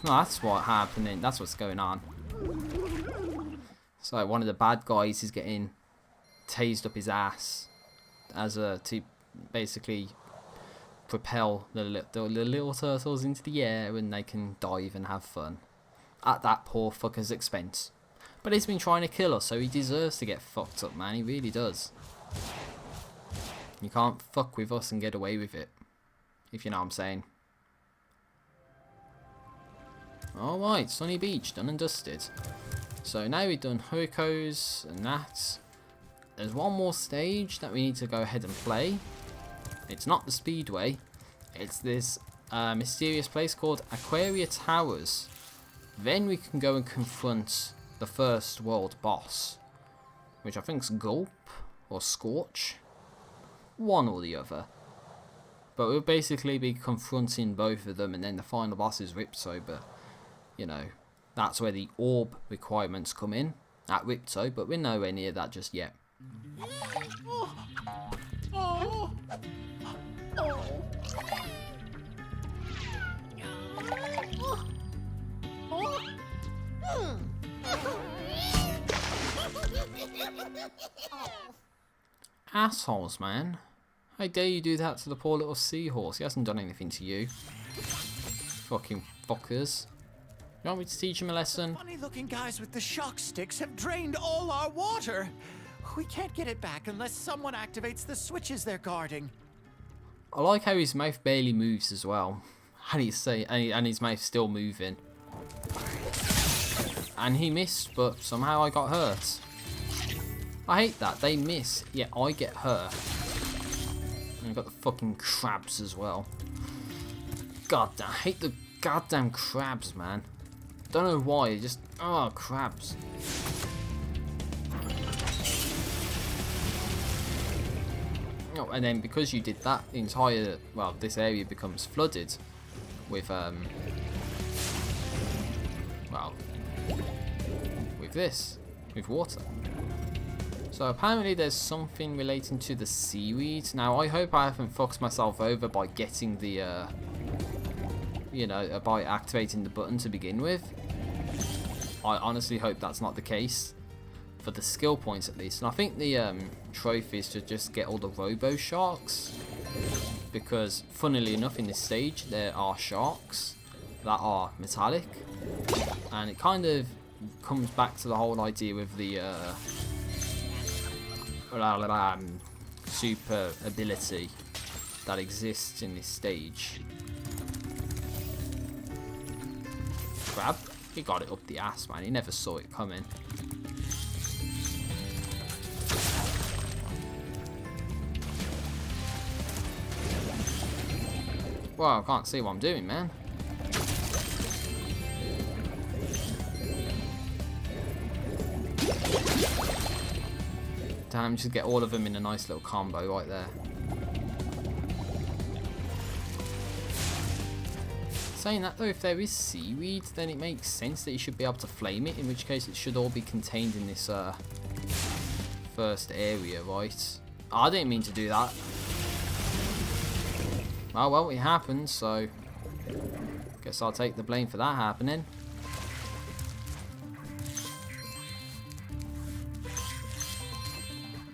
No, that's what's happening. That's what's going on. So one of the bad guys is getting tased up his ass to basically propel the little turtles into the air, and they can dive and have fun at that poor fucker's expense. But he's been trying to kill us, so he deserves to get fucked up, man. He really does. You can't fuck with us and get away with it, if you know what I'm saying. Alright, Sunny Beach, done and dusted. So now we've done Hokos and that. There's one more stage that we need to go ahead and play. It's not the Speedway. It's this mysterious place called Aquaria Towers. Then we can go and confront the first world boss, which I think's Gulp or Scorch. One or the other. But we'll basically be confronting both of them, and then the final boss is Ripto, but you know, that's where the orb requirements come in at Ripto, but we're nowhere near that just yet. Assholes, man. How dare you do that to the poor little seahorse? He hasn't done anything to you. Fucking fuckers. You want me to teach him a lesson? Funny-looking guys with the shock sticks have drained all our water. We can't get it back unless someone activates the switches they're guarding. I like how his mouth barely moves as well. And his mouth's still moving. And he missed, but somehow I got hurt. I hate that. They miss, yet I get hurt. And I've got the fucking crabs as well. God damn, I hate the goddamn crabs, man. Don't know why, just, oh, crabs. Oh, and then because you did that, the entire, well, this area becomes flooded with, well, with water. So apparently there's something relating to the seaweed. Now I hope I haven't fucked myself over by getting the, you know, by activating the button to begin with. I honestly hope that's not the case, for the skill points at least. And I think the trophy is to just get all the robo sharks, because funnily enough in this stage there are sharks that are metallic, and it kind of comes back to the whole idea with the super ability that exists in this stage. Crab, he got it up the ass, man. He never saw it coming. Well, I can't see what I'm doing, man. Damn, just get all of them in a nice little combo right there. Saying that though, if there is seaweed, then it makes sense that you should be able to flame it, in which case it should all be contained in this first area, right? Oh, I didn't mean to do that. Oh well, it happened, so guess I'll take the blame for that happening.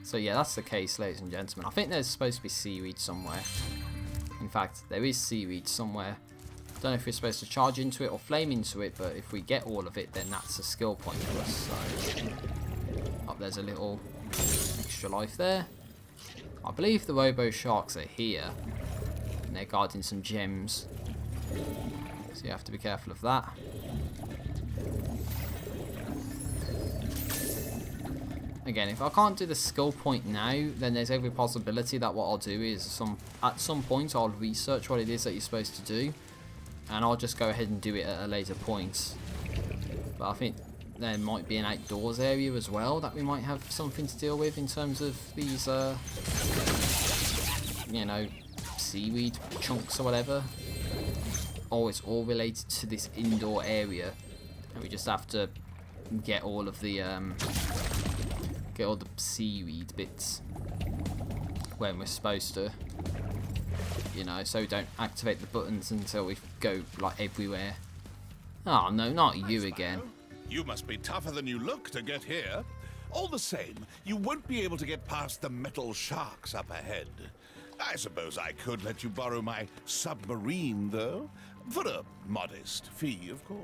So yeah, that's the case, ladies and gentlemen. I think there's supposed to be seaweed somewhere. In fact, there is seaweed somewhere. Don't know if we're supposed to charge into it or flame into it, but if we get all of it, then that's a skill point for us. So, oh, there's a little extra life there. I believe the robo sharks are here, and they're guarding some gems. So you have to be careful of that. Again, if I can't do the skill point now, then there's every possibility that what I'll do is at some point I'll research what it is that you're supposed to do, and I'll just go ahead and do it at a later point. But I think there might be an outdoors area as well that we might have something to deal with in terms of these, you know, seaweed chunks or whatever. Or it's all related to this indoor area, and we just have to get all of the seaweed bits when we're supposed to, you know, so we don't activate the buttons until we go like everywhere. Oh no, not you again. You must be tougher than you look to get here. All the same, you won't be able to get past the metal sharks up ahead. I suppose I could let you borrow my submarine, though. For a modest fee, of course.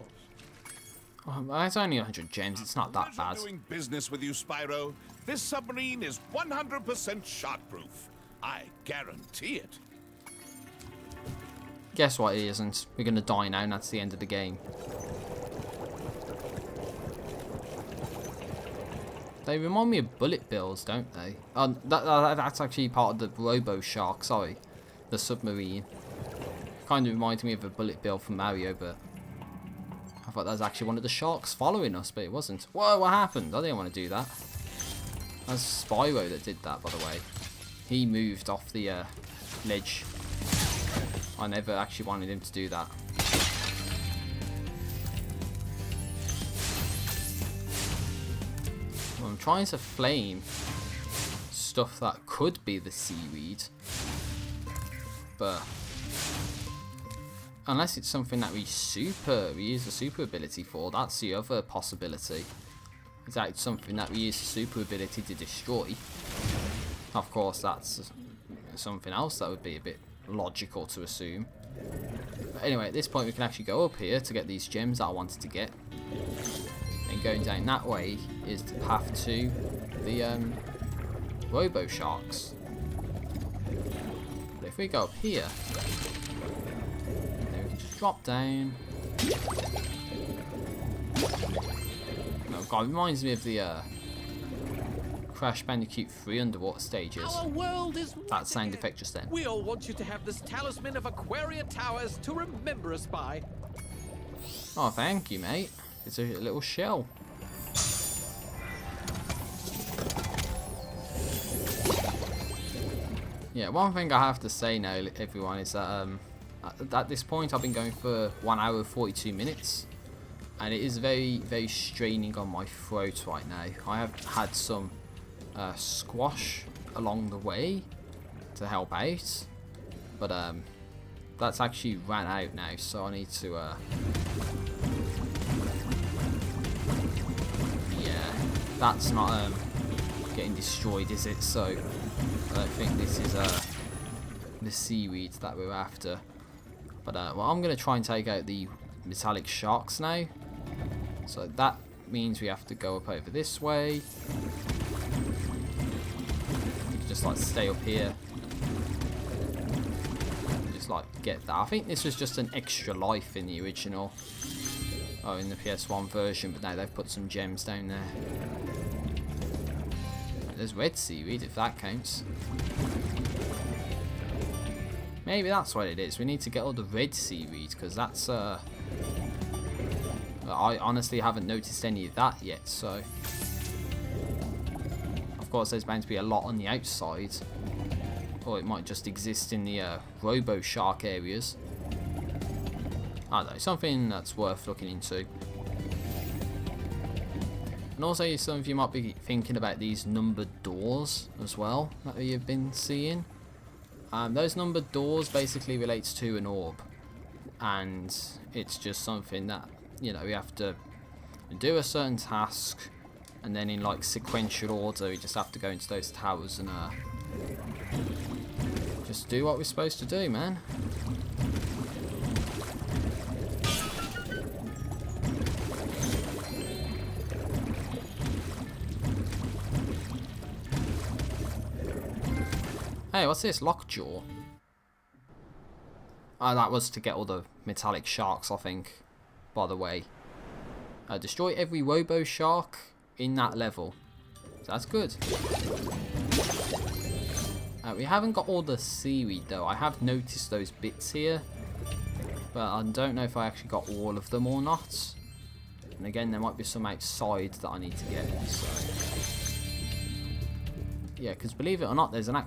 Well, it's only 100 gems, it's not that bad. Doing business with you, Spyro. This submarine is 100% shark-proof. I guarantee it. Guess what, it isn't. We're gonna die now, and that's the end of the game. They remind me of bullet bills, don't they? That's actually part of the Robo Shark, sorry. The submarine. Kind of reminds me of a bullet bill from Mario, but I thought that was actually one of the sharks following us, but it wasn't. Whoa, what happened? I didn't want to do that. That's Spyro that did that, by the way. He moved off the ledge. I never actually wanted him to do that. Well, I'm trying to flame stuff that could be the seaweed, but unless it's something that we use the super ability for, that's the other possibility. Is that it's something that we use the super ability to destroy? Of course, that's something else that would be a bit logical to assume. But anyway, at this point we can actually go up here to get these gems that I wanted to get. And going down that way is the path to the Robo Sharks. But if we go up here, then we can just drop down. Oh god, it reminds me of the Crash Bandicoot 3 underwater stages. Our world is that sound effect just then. We all want you to have this talisman of Aquaria Towers to remember us by. Oh, thank you, mate. It's a little shell. Yeah, one thing I have to say now, everyone, is that at this point I've been going for 1 hour 42 minutes. And it is very, very straining on my throat right now. I have had some squash along the way to help out, but that's actually ran out now, so I need to yeah, that's not getting destroyed, is it? So I don't think this is the seaweed that we're after, but well, I'm gonna try and take out the metallic sharks now, so that means we have to go up over this way. Just like stay up here, just like get that. I think this was just an extra life in the original, in the PS1 version, but now they've put some gems down there. There's red seaweed, if that counts. Maybe that's what it is. We need to get all the red seaweed, because that's I honestly haven't noticed any of that yet, so of course there's bound to be a lot on the outside, or it might just exist in the Robo Shark areas. I don't know, something that's worth looking into. And also, some of you might be thinking about these numbered doors as well that you've been seeing. Those numbered doors basically relates to an orb, and it's just something that, you know, we have to do a certain task, and then in like sequential order we just have to go into those towers and just do what we're supposed to do, man. Hey, what's this? Lockjaw. Oh, that was to get all the metallic sharks, I think, by the way. Destroy every Robo Shark in that level. So that's good. We haven't got all the seaweed though. I have noticed those bits here, but I don't know if I actually got all of them or not. And again, there might be some outside that I need to get. So yeah, because believe it or not, there's an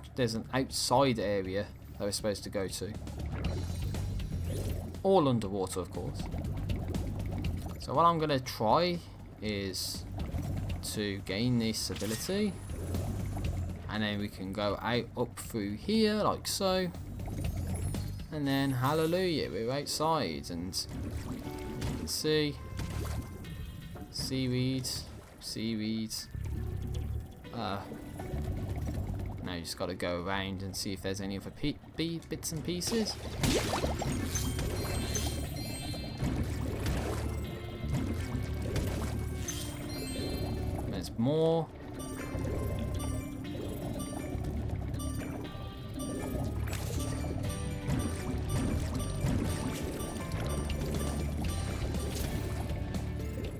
outside area that we're supposed to go to. All underwater, of course. So what I'm going to try is to gain this ability. And then we can go out up through here, like so. And then, hallelujah, we're outside. And you can see seaweed. Now you just got to go around and see if there's any other bits and pieces. There's more.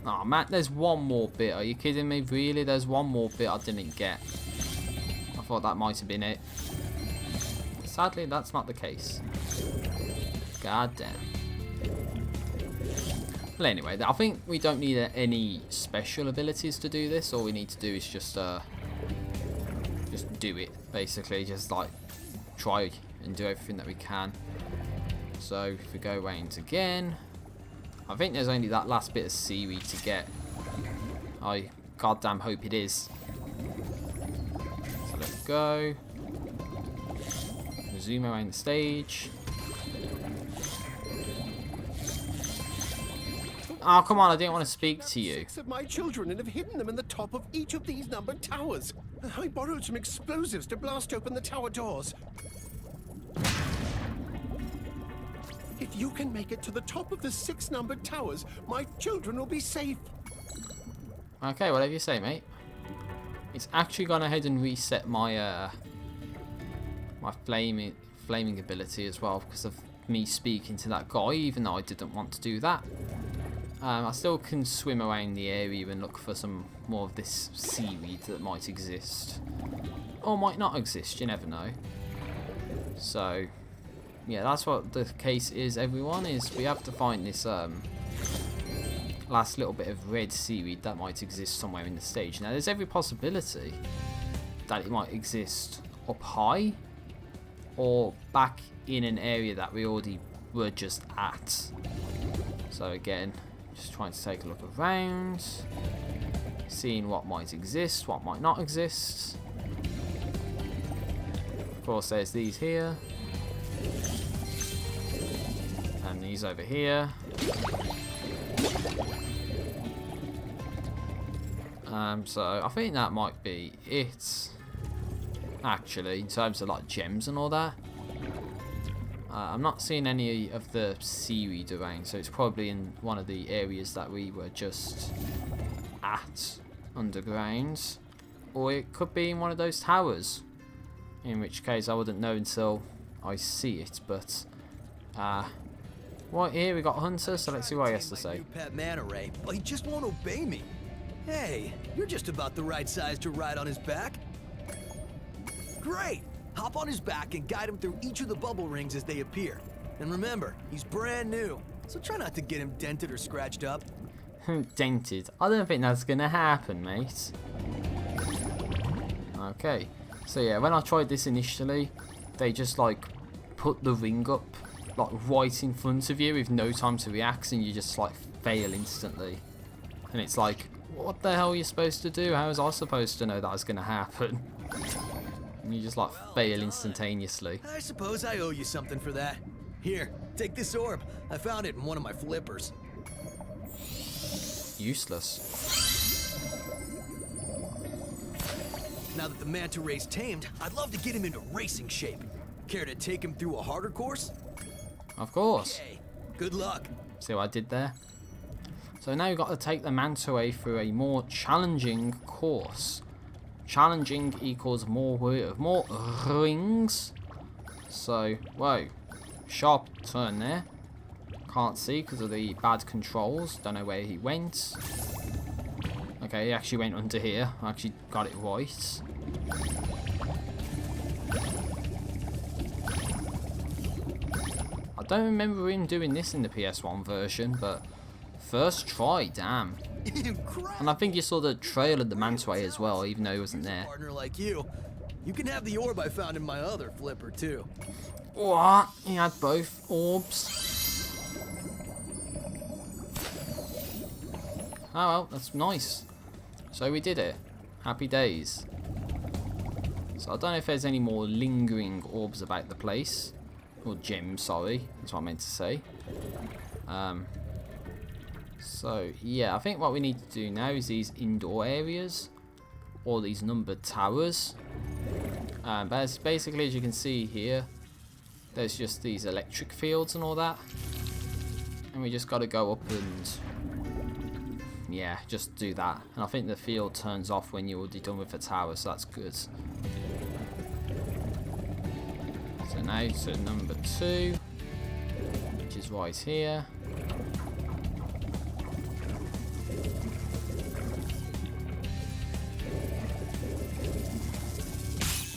Oh man, there's one more bit. Are you kidding me? Really? There's one more bit I didn't get. I thought that might have been it. Sadly, that's not the case. God damn. Well, anyway, I think we don't need any special abilities to do this. All we need to do is just do it. Basically, just like try and do everything that we can. So if we go around again, I think there's only that last bit of seaweed to get. I goddamn hope it is. So let's go. Zoom around the stage. Oh, come on, I didn't want to speak to you. 6 of my children and have hidden them in the top of each of these numbered towers. I borrowed some explosives to blast open the tower doors. If you can make it to the top of the 6 numbered towers, my children will be safe. Okay, whatever you say, mate. It's actually gone ahead and reset my my flaming ability as well because of me speaking to that guy, even though I didn't want to do that. I still can swim around the area and look for some more of this seaweed that might exist. Or might not exist, you never know. So, yeah, that's what the case is, everyone, is we have to find this last little bit of red seaweed that might exist somewhere in the stage. Now, there's every possibility that it might exist up high or back in an area that we already were just at. So again, just trying to take a look around, seeing what might exist, what might not exist. Of course, there's these here. And these over here. So I think that might be it. Actually, in terms of like gems and all that. I'm not seeing any of the seaweed around, so it's probably in one of the areas that we were just at underground. Or it could be in one of those towers. In which case I wouldn't know until I see it, but right here we got Hunter, so let's see what he has to say. Pet Manta Ray, but he just won't obey me. Hey, you're just about the right size to ride on his back. Great! Hop on his back and guide him through each of the bubble rings as they appear. And remember, he's brand new, so try not to get him dented or scratched up. Dented? I don't think that's gonna happen, mate. Okay, so yeah, when I tried this initially, they just like put the ring up like right in front of you with no time to react, and you just like fail instantly. And it's like, what the hell are you supposed to do? How was I supposed to know that was gonna happen? And you just like fail instantaneously. I suppose I owe you something for that. Here, take this orb. I found it in one of my flippers. Useless. Now that the Manta Ray's tamed, I'd love to get him into racing shape. Care to take him through a harder course? Of course. Okay. Good luck. See what I did there? So now you've got to take the Manta Ray through a more challenging course. Challenging equals more rings. So, whoa. Sharp turn there. Can't see because of the bad controls. Don't know where he went. Okay, he actually went under here. I actually got it right. I don't remember him doing this in the PS1 version, but First try, damn. And I think you saw the trail of the manta ray as well, even though he wasn't there. Partner like you. You can have the orb I found in my other flipper too. What? He had both orbs. Oh well, that's nice. So we did it. Happy days. So I don't know if there's any more lingering orbs about the place. Or gems, sorry. That's what I meant to say. So, yeah, I think what we need to do now is these indoor areas. Or these numbered towers. But basically, as you can see here, there's just these electric fields and all that. And we just got to go up and, yeah, just do that. And I think the field turns off when you're already done with the tower, so that's good. So now to number 2, which is right here.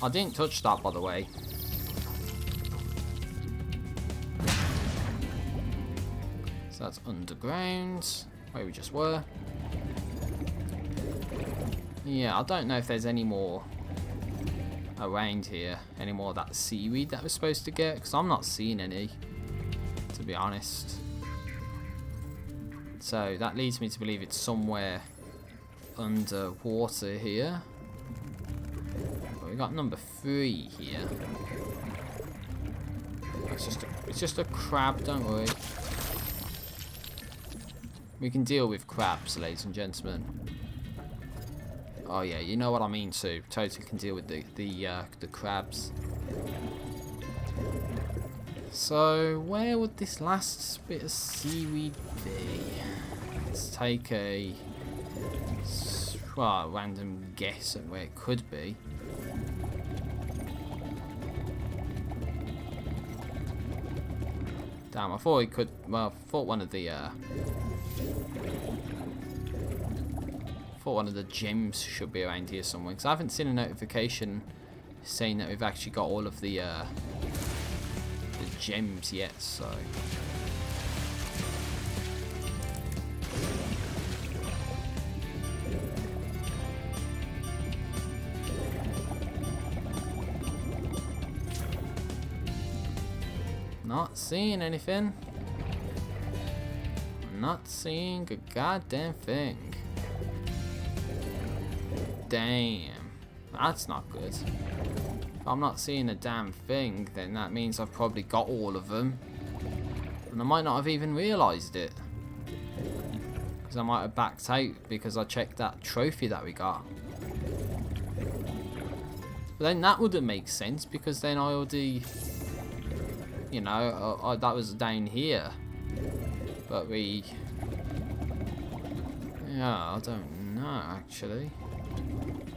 I didn't touch that, by the way. So that's underground, where we just were. Yeah, I don't know if there's any more around here. Any more of that seaweed that we're supposed to get, because I'm not seeing any, to be honest. So that leads me to believe it's somewhere underwater here. But we got number 3 here. It's just a crab, don't worry. We can deal with crabs, ladies and gentlemen. Oh yeah, you know what I mean too. Totally can deal with the crabs. So where would this last bit of seaweed be? Let's take a random guess at where it could be. Damn, I thought it could. Well, I thought one of the gems should be around here somewhere, because I haven't seen a notification saying that we've actually got all of the gems yet, so. Not seeing anything. Not seeing a goddamn thing. Damn, that's not good. If I'm not seeing a damn thing, then that means I've probably got all of them. And I might not have even realised it. Because I might have backed out because I checked that trophy that we got. But then that wouldn't make sense, because then I already, you know, that was down here. But we, yeah, I don't know actually.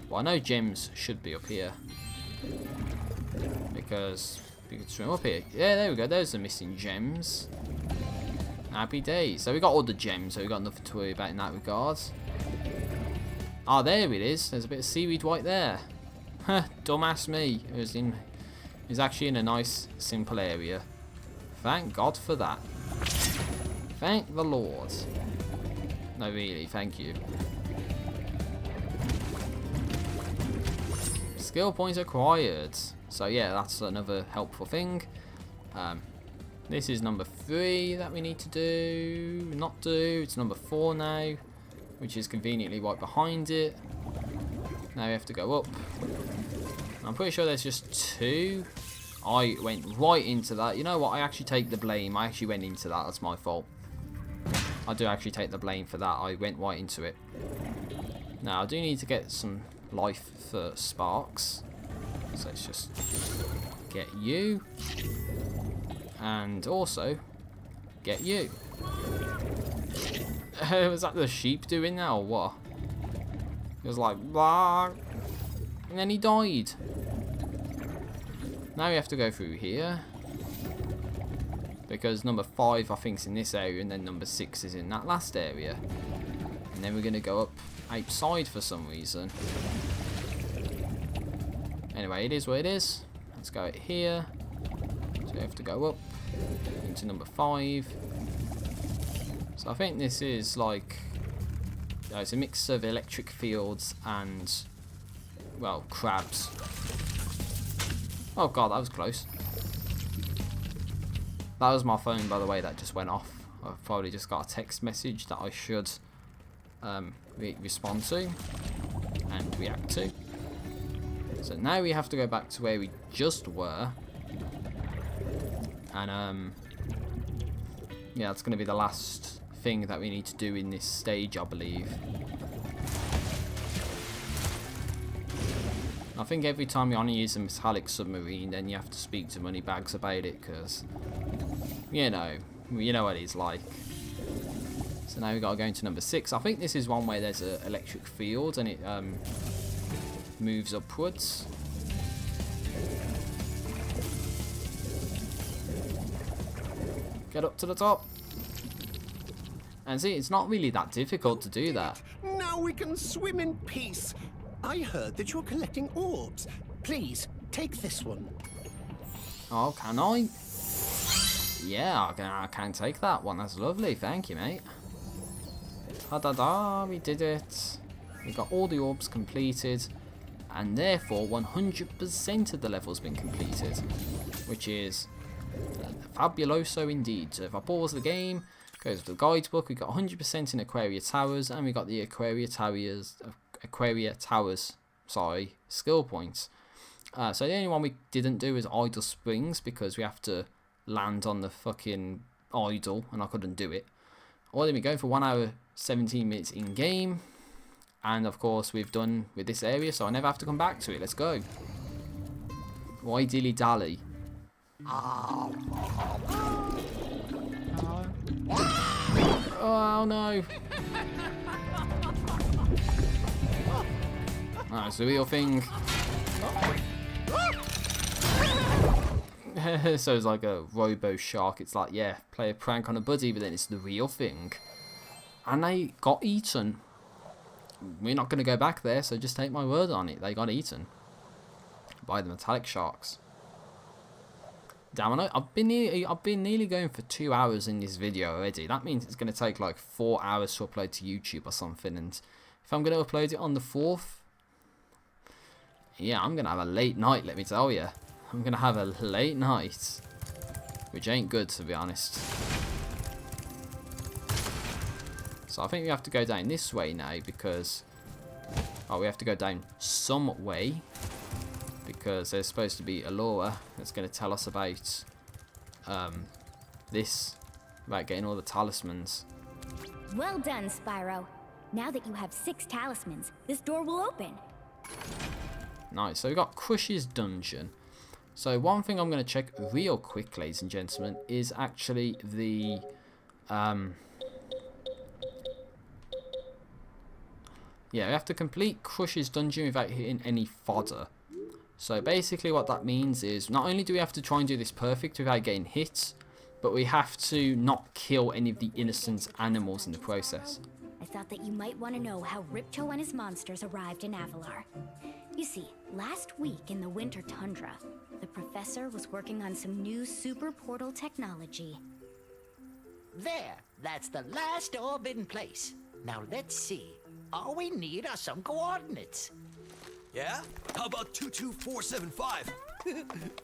Well, I know gems should be up here, because we could swim up here. Yeah, there we go. There's the missing gems. Happy days. So we got all the gems, so we got nothing to worry about in that regard. Ah, there it is. There's a bit of seaweed right there. Huh, dumbass me. It was actually in a nice, simple area. Thank God for that. Thank the Lord. No, really, thank you. Skill points acquired. So yeah, that's another helpful thing. This is number 3 that we need to do. Not do. It's number 4 now, which is conveniently right behind it. Now we have to go up. I'm pretty sure there's just 2. I went right into that. You know what? I actually take the blame. I actually went into that. That's my fault. I do actually take the blame for that. I went right into it. Now I do need to get some life for sparks, so let's just get you, and also get you. Was that the sheep doing that or what? It was like blah, and then he died. Now we have to go through here, because number 5 I think is in this area, and then number 6 is in that last area, and then we're going to go up outside for some reason. Anyway, it is what it is. Let's go out here. So we have to go up into number 5. So I think this is like, it's a mix of electric fields and, well, crabs. Oh god, that was close. That was my phone, by the way, that just went off. I've probably just got a text message that I should respond to and react to. So now we have to go back to where we just were. And yeah, that's going to be the last thing that we need to do in this stage, I believe. I think every time you want to use a metallic submarine, then you have to speak to Moneybags about it, because, you know what it's like. So now we got to go into number 6. I think this is one where there's an electric field and it moves upwards. Get up to the top. And see, it's not really that difficult to do that. Now we can swim in peace. I heard that you're collecting orbs. Please, take this one. Oh, can I? Yeah, I can take that one. That's lovely. Thank you, mate. Da-da-da, we did it. We got all the orbs completed. And therefore, 100% of the level's been completed. Which is fabuloso indeed. So if I pause the game, goes to the guidebook, we got 100% in Aquaria Towers, and we got the Aquaria Towers, sorry, skill points. So the only one we didn't do is Idle Springs, because we have to land on the fucking idle, and I couldn't do it. Or then we go for 1 hour 17 minutes in game, and of course we've done with this area, so I never have to come back to it. Let's go. Why dilly dally? Oh no. Oh, it's the real thing. So it's like a robo shark. It's like, yeah, play a prank on a buddy, but then it's the real thing. And they got eaten. We're not going to go back there, so just take my word on it. They got eaten by the metallic sharks. Damn, I know. I've been nearly going for 2 hours in this video already. That means it's going to take like 4 hours to upload to YouTube or something. And if I'm going to upload it on the 4th, yeah, I'm going to have a late night, let me tell you. I'm going to have a late night, which ain't good, to be honest. So I think we have to go down this way now, because... oh, we have to go down some way, because there's supposed to be a lore that's going to tell us about this, about getting all the talismans. Well done, Spyro. Now that you have 6 talismans, this door will open. Nice. So we've got Crush's Dungeon. So one thing I'm going to check real quick, ladies and gentlemen, is actually the... yeah, we have to complete Crush's Dungeon without hitting any fodder. So basically what that means is, not only do we have to try and do this perfect without getting hit, but we have to not kill any of the innocent animals in the process. I thought that you might want to know how Ripto and his monsters arrived in Avalar. You see, last week in the winter tundra, the professor was working on some new super portal technology. There, that's the last orb in place. Now let's see. All we need are some coordinates. Yeah? How about 22475?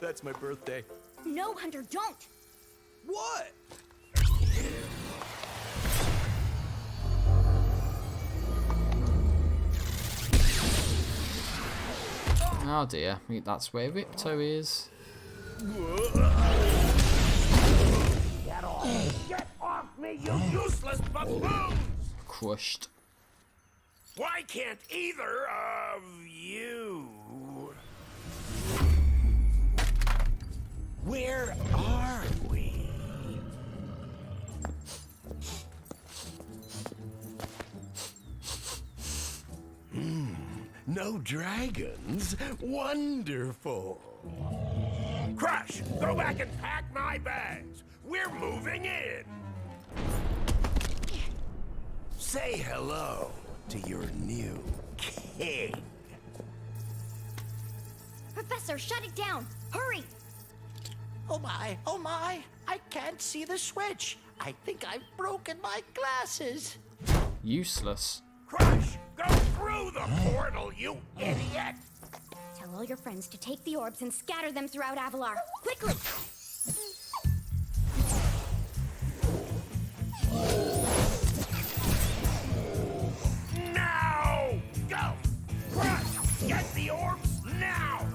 That's my birthday. No, Hunter, don't! What? Oh dear, that's where Ripto is. Get off me, you useless buffoons! Crushed. Why can't either of you? Where are we? No dragons? Wonderful. Crush, go back and pack my bags. We're moving in. Say hello to your new king. Professor, shut it down! Hurry! Oh my, I can't see the switch. I think I've broken my glasses. Useless. Crush! Go through the portal, you idiot! Tell all your friends to take the orbs and scatter them throughout Avalar. Quickly! Now! Go! Crush! Get the orbs now!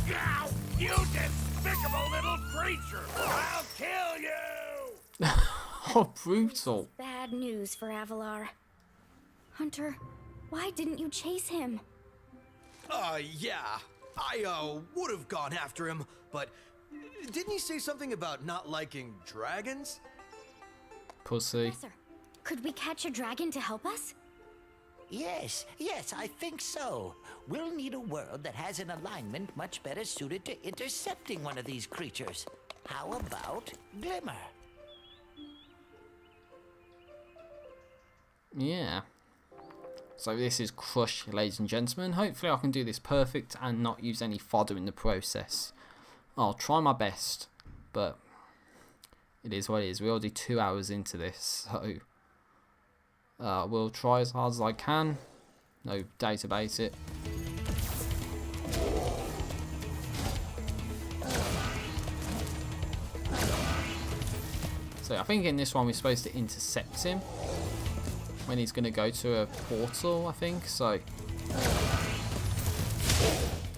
Now, you despicable little creature! I'll kill you! Oh, brutal. Bad news for Avalar. Hunter, why didn't you chase him? Yeah. I would have gone after him, but didn't he say something about not liking dragons? Pussy. Professor, could we catch a dragon to help us? Yes, I think so. We'll need a world that has an alignment much better suited to intercepting one of these creatures. How about Glimmer? Yeah. So this is Crush, ladies and gentlemen. Hopefully I can do this perfect and not use any fodder in the process. I'll try my best, but it is what it is. We're already 2 hours into this, so we'll try as hard as I can. No doubt about it. So I think in this one we're supposed to intercept him when he's going to go to a portal, I think. So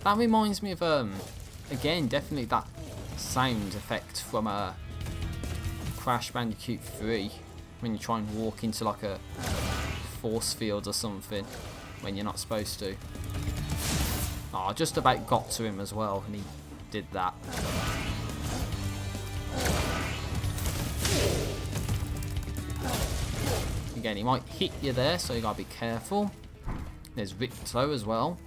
that reminds me of again, definitely that sound effect from Crash Bandicoot 3 when you try and walk into like a force field or something when you're not supposed to. Oh, I just about got to him as well and he did that. Again, he might hit you there, so you gotta be careful. There's Ripto as well.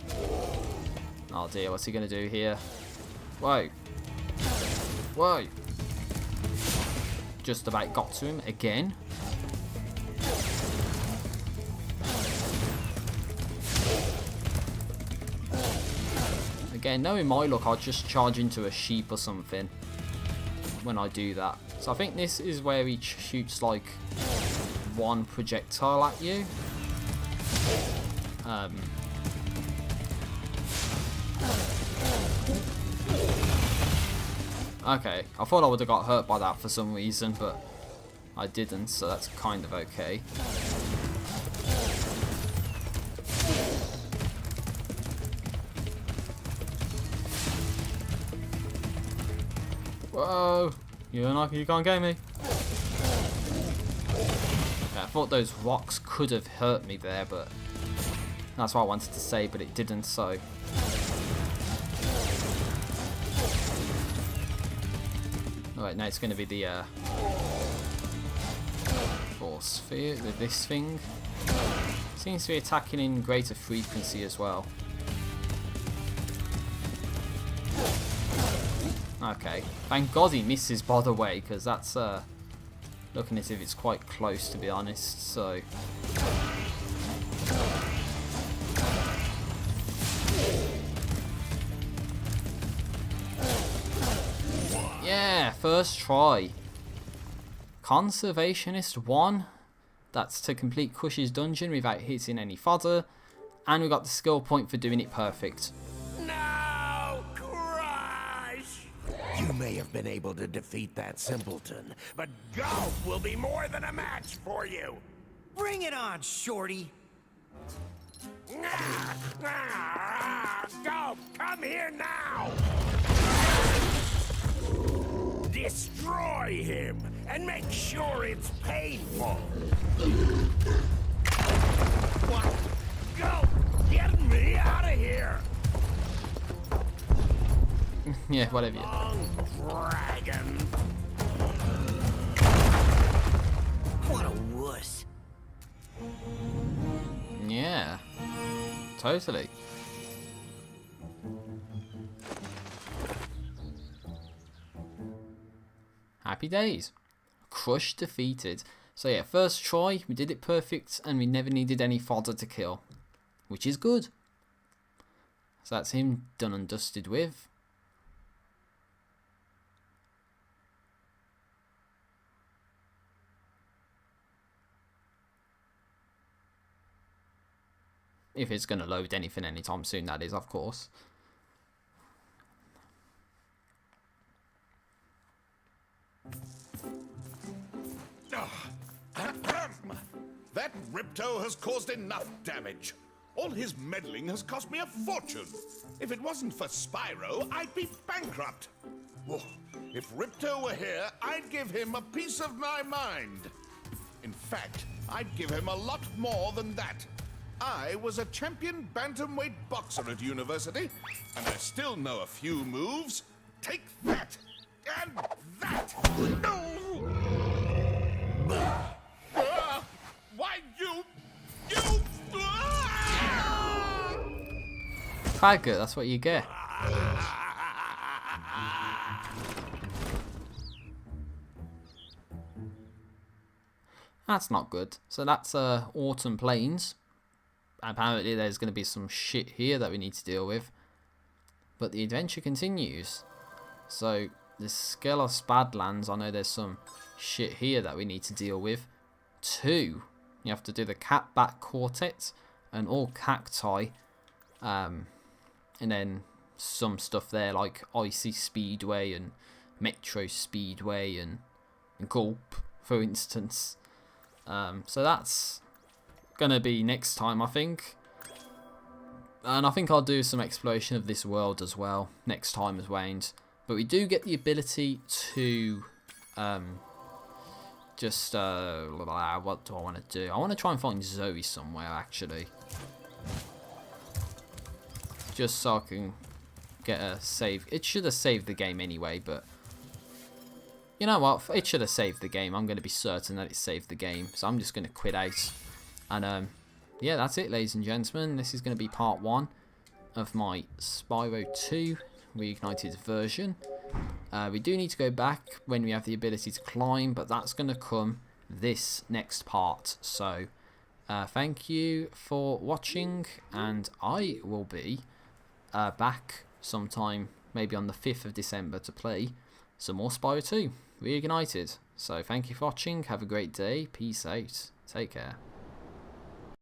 Oh dear, what's he gonna do here? Whoa. Whoa. Just about got to him again. Again, knowing my luck, I'll just charge into a sheep or something when I do that. So I think this is where he shoots like one projectile at you. Okay, I thought I would have got hurt by that for some reason, but I didn't, so that's kind of okay. Whoa! You can't get me. Yeah, I thought those rocks could have hurt me there, but that's what I wanted to say, but it didn't, so. Alright, now it's going to be the force sphere with this thing. Seems to be attacking in greater frequency as well. Okay, thank God he misses by the way, because that's looking as if it's quite close, to be honest, so. Yeah, first try. Conservationist 1. That's to complete Crush's dungeon without hitting any fodder. And we got the skill point for doing it perfect. No, Crush! You may have been able to defeat that simpleton, but Golf will be more than a match for you. Bring it on, Shorty. Golf, come here now! Destroy him, and make sure it's painful. What? Go! Get me out of here! Yeah, whatever. Dragon. What a wuss. Yeah, totally. Happy days. Crush defeated. So yeah, first try, we did it perfect, and we never needed any fodder to kill, which is good. So that's him done and dusted with. If it's going to load anything anytime soon, that is, of course. That Ripto has caused enough damage. All his meddling has cost me a fortune. If it wasn't for Spyro, I'd be bankrupt. Oh, if Ripto were here, I'd give him a piece of my mind. In fact, I'd give him a lot more than that. I was a champion bantamweight boxer at university, and I still know a few moves. Take that! And that! No! Why, you... Faggot, that's what you get. That's not good. So that's Autumn Plains. Apparently there's going to be some shit here that we need to deal with. But the adventure continues. So the Skelos Badlands, I know there's some shit here that we need to deal with. 2. You have to do the Catback Quartet and all cacti. And then some stuff there like Icy Speedway and Metro Speedway and Gulp, for instance. So that's gonna be next time, I think. And I think I'll do some exploration of this world as well next time as well. But we do get the ability to what do I want to do? I want to try and find Zoe somewhere, actually. Just so I can get a save. It should have saved the game anyway, but you know what? It should have saved the game. I'm going to be certain that it saved the game. So I'm just going to quit out. And yeah, that's it, ladies and gentlemen. This is going to be part 1 of my Spyro 2 Reignited version. We do need to go back when we have the ability to climb, but that's going to come this next part. So thank you for watching, and I will be back sometime, maybe on the 5th of December, to play some more Spyro 2 Reignited. So thank you for watching, have a great day, peace out, take care.